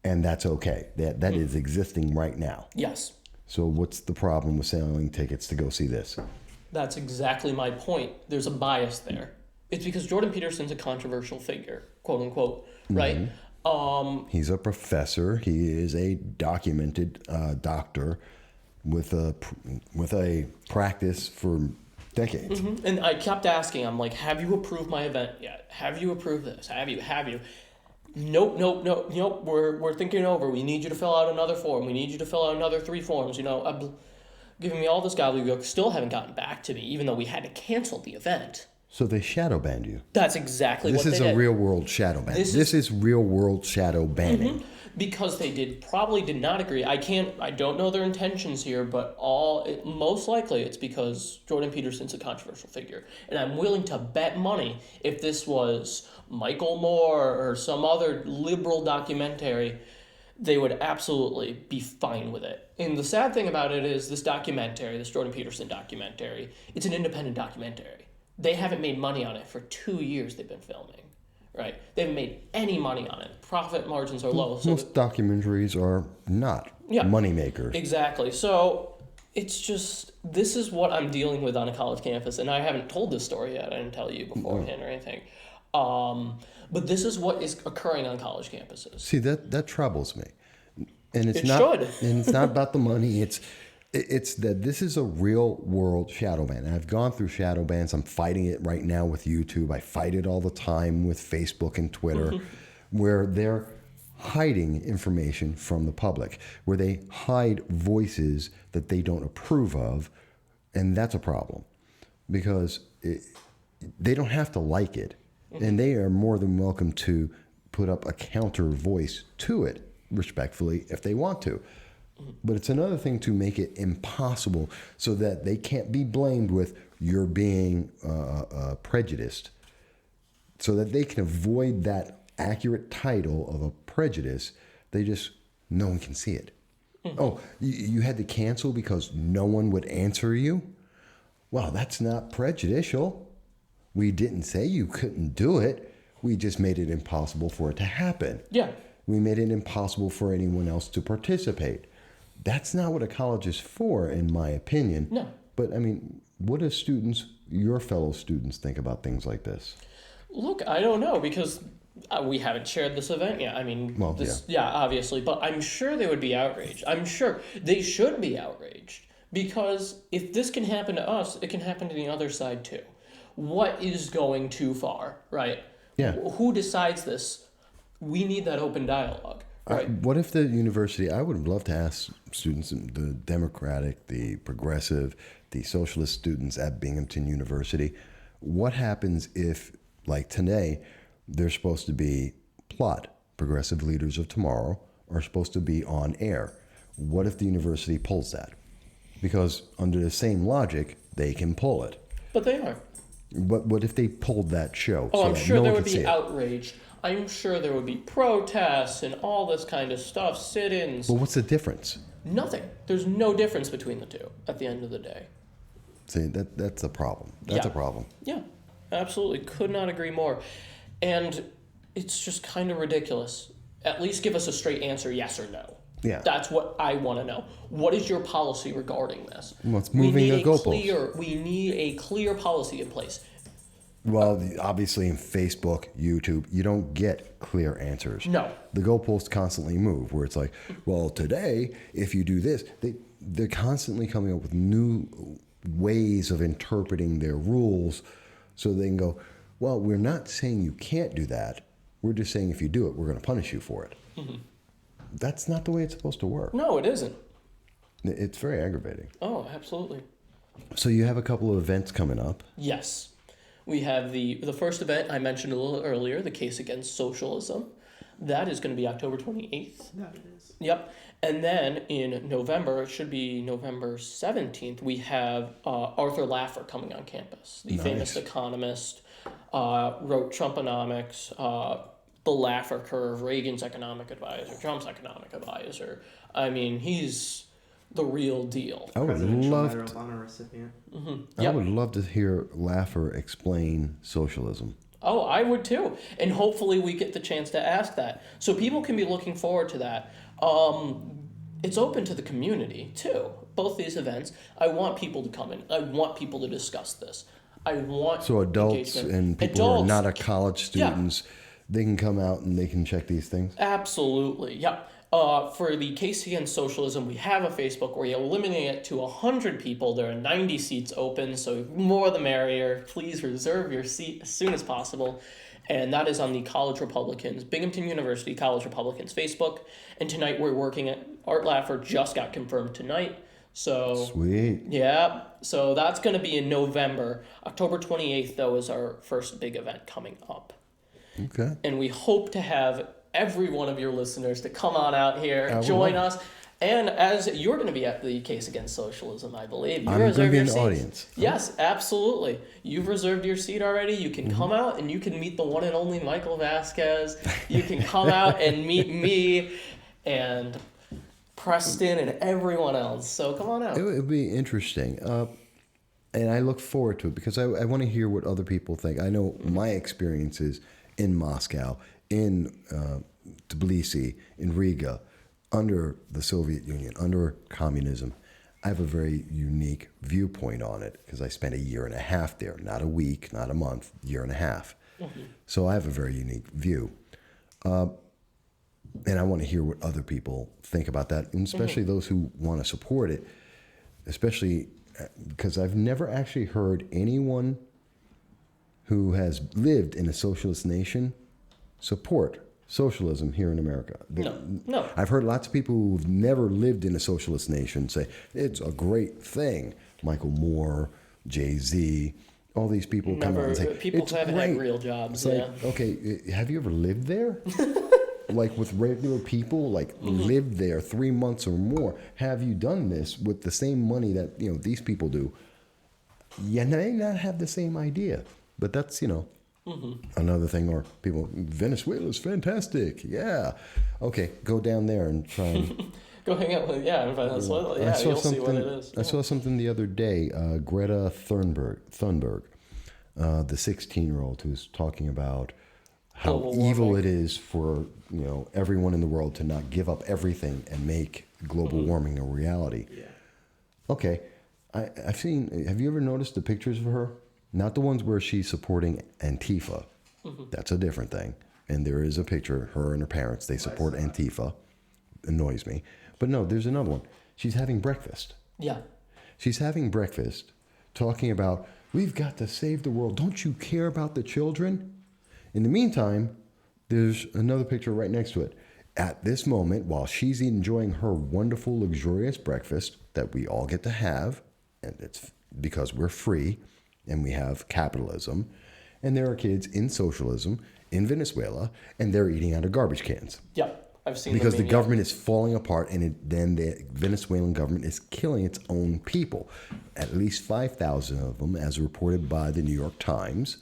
And that's okay. That is existing right now. Yes. So what's the problem with selling tickets to go see this? That's exactly my point. There's a bias there. It's because Jordan Peterson's a controversial figure, quote unquote, right? He's a professor. He is a documented doctor with a practice for decades. And I kept asking, I'm like, have you approved my event yet? Have you approved this? Have you? Nope. We're thinking it over. We need you to fill out another form. We need you to fill out another 3 forms. Giving me all this gobbledygook. Still haven't gotten back to me, even though we had to cancel the event. So they shadow banned you. That's exactly what they did. This is a real world shadow ban. This is real world shadow banning. Because they probably did not agree. I don't know their intentions here, but most likely it's because Jordan Peterson's a controversial figure. And I'm willing to bet money if this was Michael Moore or some other liberal documentary, they would absolutely be fine with it. And the sad thing about it is this Jordan Peterson documentary, it's an independent documentary. They haven't made money on it for 2 years they've been filming. Right? They haven't made any money on it. Profit margins are low. So most documentaries are not money makers. Exactly. So it's just, this is what I'm dealing with on a college campus. And I haven't told this story yet. I didn't tell you beforehand or anything. But this is what is occurring on college campuses. See, that troubles me. And it should. And it's not about the money. It's that this is a real world shadow ban. And I've gone through shadow bans. I'm fighting it right now with YouTube. I fight it all the time with Facebook and Twitter, where they're hiding information from the public, where they hide voices that they don't approve of. And that's a problem because they don't have to like it. And they are more than welcome to put up a counter voice to it, respectfully, if they want to. But it's another thing to make it impossible so that they can't be blamed with you're being prejudiced, so that they can avoid that accurate title of a prejudice. No one can see it. Oh, you had to cancel because no one would answer you? Well, that's not prejudicial. We didn't say you couldn't do it. We just made it impossible for it to happen. Yeah. We made it impossible for anyone else to participate. That's not what a college is for, in my opinion. No. But, I mean, what do students, your fellow students, think about things like this? Look, I don't know, because we haven't shared this event yet. I mean, Well, yeah, obviously. But I'm sure they would be outraged. I'm sure they should be outraged. Because if this can happen to us, it can happen to the other side too. What is going too far, right? Yeah. Who decides this? We need that open dialogue, right? What if the university, I would love to ask students, the Democratic, the Progressive, the Socialist students at Binghamton University, what happens if, like today, they're supposed to be plot, Progressive Leaders of Tomorrow, are supposed to be on air. What if the university pulls that? Because under the same logic, they can pull it. But they are. But what if they pulled that show? Oh, so I'm that sure no there one would could see be it? outrage. I'm sure there would be protests and all this kind of stuff, sit-ins. Well, what's the difference? Nothing. There's no difference between the two at the end of the day. See, that's a problem. That's Yeah. a problem. Yeah, absolutely. Could not agree more. And it's just kind of ridiculous. At least give us a straight answer, yes or no. Yeah. That's what I want to know. What is your policy regarding this? Well, it's moving the goalposts. We need a clear policy in place. Well, obviously in Facebook, YouTube, you don't get clear answers. No. The goalposts constantly move, where it's like, well, today, if you do this, they're constantly coming up with new ways of interpreting their rules so they can go, well, we're not saying you can't do that. We're just saying if you do it, we're going to punish you for it. Mm-hmm. That's not the way it's supposed to work. No, it isn't. It's very aggravating. Oh, absolutely. So you have a couple of events coming up. Yes. We have the first event I mentioned a little earlier, the Case Against Socialism. That is going to be October 28th. That it is. Yep. And then in November, it should be November 17th, we have Arthur Laffer coming on campus. The famous economist, wrote Trumponomics, the Laffer curve, Reagan's economic advisor, Trump's economic advisor. I mean, he's the real deal. I would Presidential love Medal of Honor recipient. Mm-hmm. I Yep. would love to hear Laffer explain socialism. Oh, I would too. And hopefully we get the chance to ask that. So people can be looking forward to that. It's open to the community too, both these events. I want people to come in. I want people to discuss this. I want So adults engagement. and people who are not a college students, they can come out and they can check these things? Absolutely, yeah. For the Case Against Socialism, we have a Facebook where you're limiting it to 100 people. There are 90 seats open, so more the merrier. Please reserve your seat as soon as possible. And that is on the College Republicans, Binghamton University College Republicans Facebook. And tonight we're working at Art Laffer just got confirmed tonight. So Sweet. yeah, so that's going to be in November. October 28th, though, is our first big event coming up. Okay. And we hope to have every one of your listeners to come on out here, would join love us. And as you're going to be at the Case Against Socialism, I believe. You I'm going to reserve be your in the seats. audience. Yes, absolutely. You've reserved your seat already. You can come out and you can meet the one and only Michael Vasquez. You can come out and meet me and Preston and everyone else. So come on out. It would be interesting. And I look forward to it because I want to hear what other people think. I know my experiences in Moscow, in Tbilisi, in Riga, under the Soviet Union, under communism. I have a very unique viewpoint on it because I spent a year and a half there, not a week, not a month, year and a half. Mm-hmm. So I have a very unique view. And I want to hear what other people think about that, and especially those who want to support it, especially because I've never actually heard anyone who has lived in a socialist nation support socialism here in America. No. I've heard lots of people who've never lived in a socialist nation say, it's a great thing. Michael Moore, Jay-Z, all these people come out and say, people it's haven't great. had real jobs. It's Yeah. like, okay, have you ever lived there? Like with regular people, like lived there 3 months or more. Have you done this with the same money that these people do? You may not have the same idea, but that's another thing. Or people, Venezuela's fantastic. Yeah, okay, go down there and try and Go hang out with in Venezuela. Yeah, you'll see what it is. I saw something the other day. Greta Thunberg, the 16-year-old who's talking about how Global evil warming. it is for everyone in the world to not give up everything and make global warming a reality. Yeah. Okay, I've seen. Have you ever noticed the pictures of her? Not the ones where she's supporting Antifa. That's a different thing. And there is a picture, her and her parents. They support Antifa. Annoys me. But no, there's another one. She's having breakfast. Yeah. She's having breakfast, talking about, we've got to save the world. Don't you care about the children? In the meantime, there's another picture right next to it. At this moment, while she's enjoying her wonderful, luxurious breakfast that we all get to have, and it's because we're free and we have capitalism, and there are kids in socialism in Venezuela, and they're eating out of garbage cans. Yeah. I've seen Because them the government is falling apart, and then the Venezuelan government is killing its own people. At least 5,000 of them, as reported by the New York Times.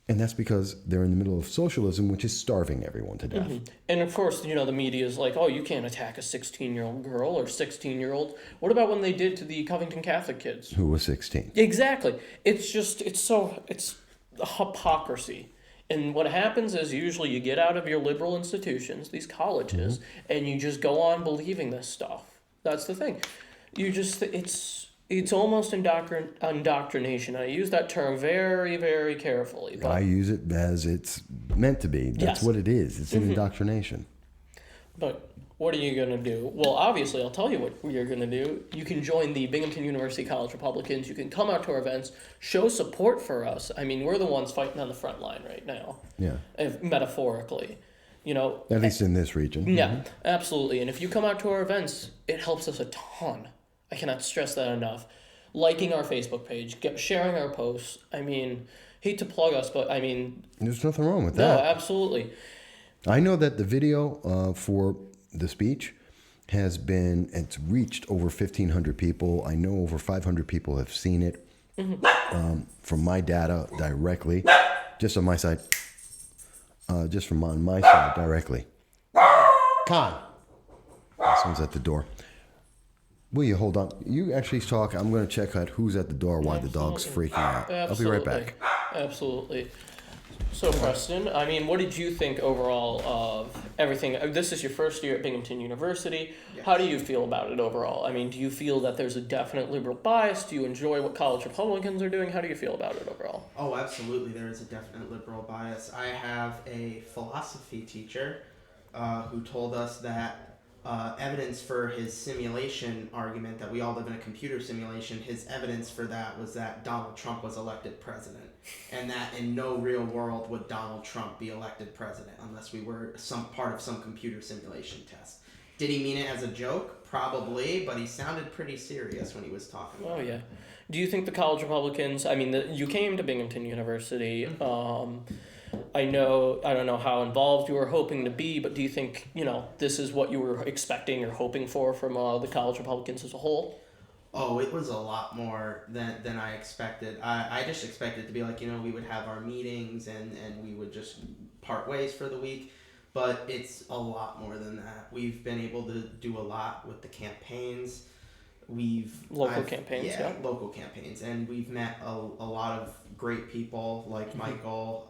And that's because they're in the middle of socialism, which is starving everyone to death. And of course, the media is like, oh, you can't attack a 16-year-old girl or 16-year-old. What about when they did to the Covington Catholic kids? Who was 16. Exactly. It's hypocrisy. And what happens is usually you get out of your liberal institutions, these colleges, and you just go on believing this stuff. That's the thing. It's almost indoctrination. I use that term very, very carefully. But, I use it as it's meant to be. That's Yes. what it is. It's an indoctrination. but what are you going to do? Well, obviously, I'll tell you what you're going to do. You can join the Binghamton University College Republicans. You can come out to our events, show support for us. I mean, we're the ones fighting on the front line right now, Yeah. metaphorically. At least in this region. Yeah, absolutely. And if you come out to our events, it helps us a ton. I cannot stress that enough. Liking our Facebook page, sharing our posts. I mean, hate to plug us, but I mean... There's nothing wrong with No, that. absolutely. I know that the video for the speech it's reached over 1,500 people. I know over 500 people have seen it from my data directly, just on my side. Just from on my side directly. Con. Someone's at the door. Will you hold on? You actually talk. I'm going to check out who's at the door while the dog's freaking out. I'll be right back. Absolutely. So, Preston, I mean, what did you think overall of everything? This is your first year at Binghamton University. Yes. How do you feel about it overall? I mean, do you feel that there's a definite liberal bias? Do you enjoy what college Republicans are doing? How do you feel about it overall? Oh, absolutely. There is a definite liberal bias. I have a philosophy teacher who told us that evidence for his simulation argument that we all live in a computer simulation, his evidence for that was that Donald Trump was elected president. And that in no real world would Donald Trump be elected president unless we were some part of some computer simulation test. Did he mean it as a joke? Probably, but he sounded pretty serious when he was talking about it. Oh, yeah. Do you think the college Republicans, I mean, you came to Binghamton University, I don't know how involved you were hoping to be, but do you think, this is what you were expecting or hoping for from the college Republicans as a whole? Oh, it was a lot more than I expected. I just expected to be like, we would have our meetings and we would just part ways for the week. But it's a lot more than that. We've been able to do a lot with the campaigns. Local campaigns. And we've met a lot of great people like Michael,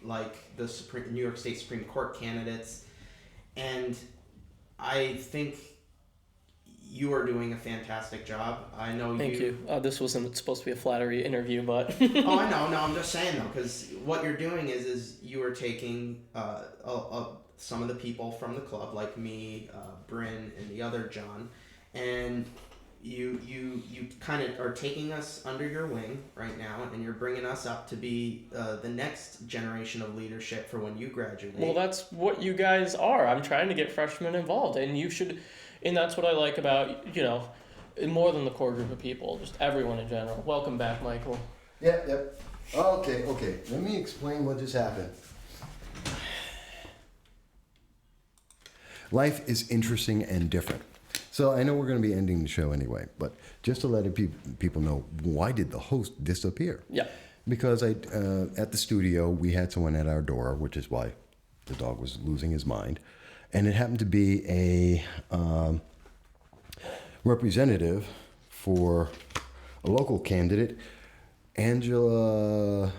like the New York State Supreme Court candidates. And I think you are doing a fantastic job. I know Thank you. This wasn't supposed to be a flattery interview, but... Oh, I know. No, I'm just saying, though, because what you're doing is you are taking some of the people from the club, like me, Bryn, and the other John, and you kind of are taking us under your wing right now, and you're bringing us up to be the next generation of leadership for when you graduate. Well, that's what you guys are. I'm trying to get freshmen involved, and you should... And that's what I like about, more than the core group of people, just everyone in general. Welcome back, Michael. Yep. Okay. Let me explain what just happened. Life is interesting and different. So I know we're going to be ending the show anyway, but just to let people know, why did the host disappear? Yeah. Because at the studio, we had someone at our door, which is why the dog was losing his mind. And it happened to be a representative for a local candidate, Angela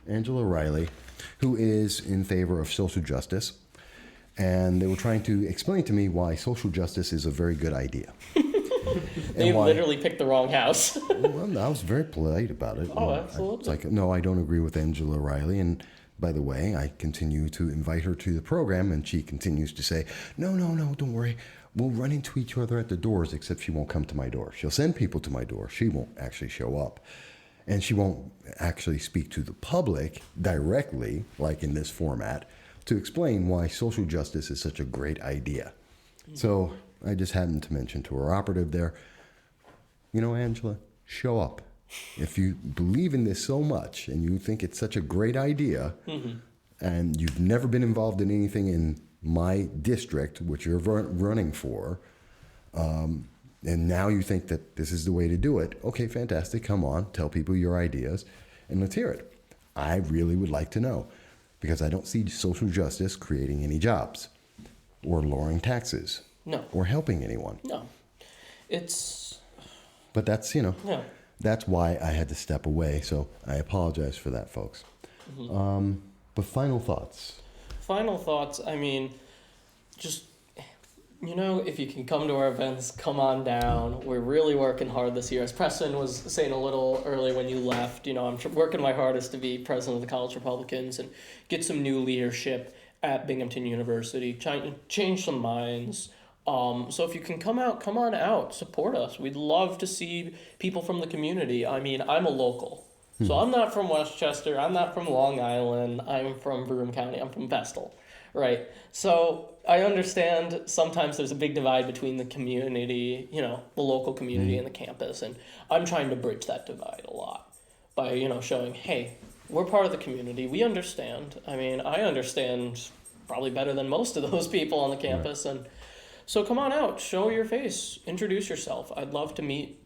Angela Riley, who is in favor of social justice. And they were trying to explain to me why social justice is a very good idea. They literally picked the wrong house. Well, I was very polite about it. Oh, absolutely. It's like, no, I don't agree with Angela Riley. And by the way, I continue to invite her to the program, and she continues to say, no, don't worry. We'll run into each other at the doors, except she won't come to my door. She'll send people to my door. She won't actually show up. And she won't actually speak to the public directly, like in this format, to explain why social justice is such a great idea. So I just happened to mention to our operative there, Angela, show up. If you believe in this so much and you think it's such a great idea, and you've never been involved in anything in my district, which you're running for, and now you think that this is the way to do it, okay, fantastic, come on, tell people your ideas, and let's hear it. I really would like to know, because I don't see social justice creating any jobs, or lowering taxes, No. or helping anyone. No. It's... But that's, Yeah. that's why I had to step away, so I apologize for that, folks. But final thoughts. Final thoughts, I mean, just, if you can come to our events, come on down. We're really working hard this year. As Preston was saying a little earlier when you left, I'm working my hardest to be president of the College Republicans and get some new leadership at Binghamton University, change some minds. So if you can come on out, support us. We'd love to see people from the community. I mean, I'm a local. So I'm not from Westchester. I'm not from Long Island. I'm from Broome County. I'm from Vestal, right? So I understand sometimes there's a big divide between the community, the local community and the campus. And I'm trying to bridge that divide a lot by, showing, hey, we're part of the community. We understand. I mean, I understand probably better than most of those people on the campus. Right. And so come on out, show your face, introduce yourself. I'd love to meet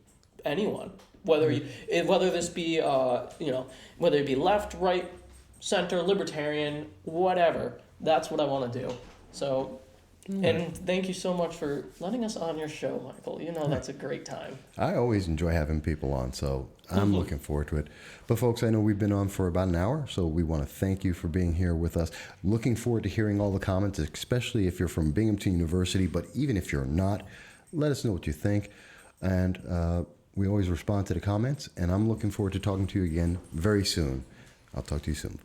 anyone. Whether this be whether it be left, right, center, libertarian, whatever, that's what I want to do. So, and thank you so much for letting us on your show, Michael. That's a great time. I always enjoy having people on, so I'm looking forward to it. But folks, I know we've been on for about an hour, so we want to thank you for being here with us. Looking forward to hearing all the comments, especially if you're from Binghamton University, but even if you're not, let us know what you think. And we always respond to the comments, and I'm looking forward to talking to you again very soon. I'll talk to you soon.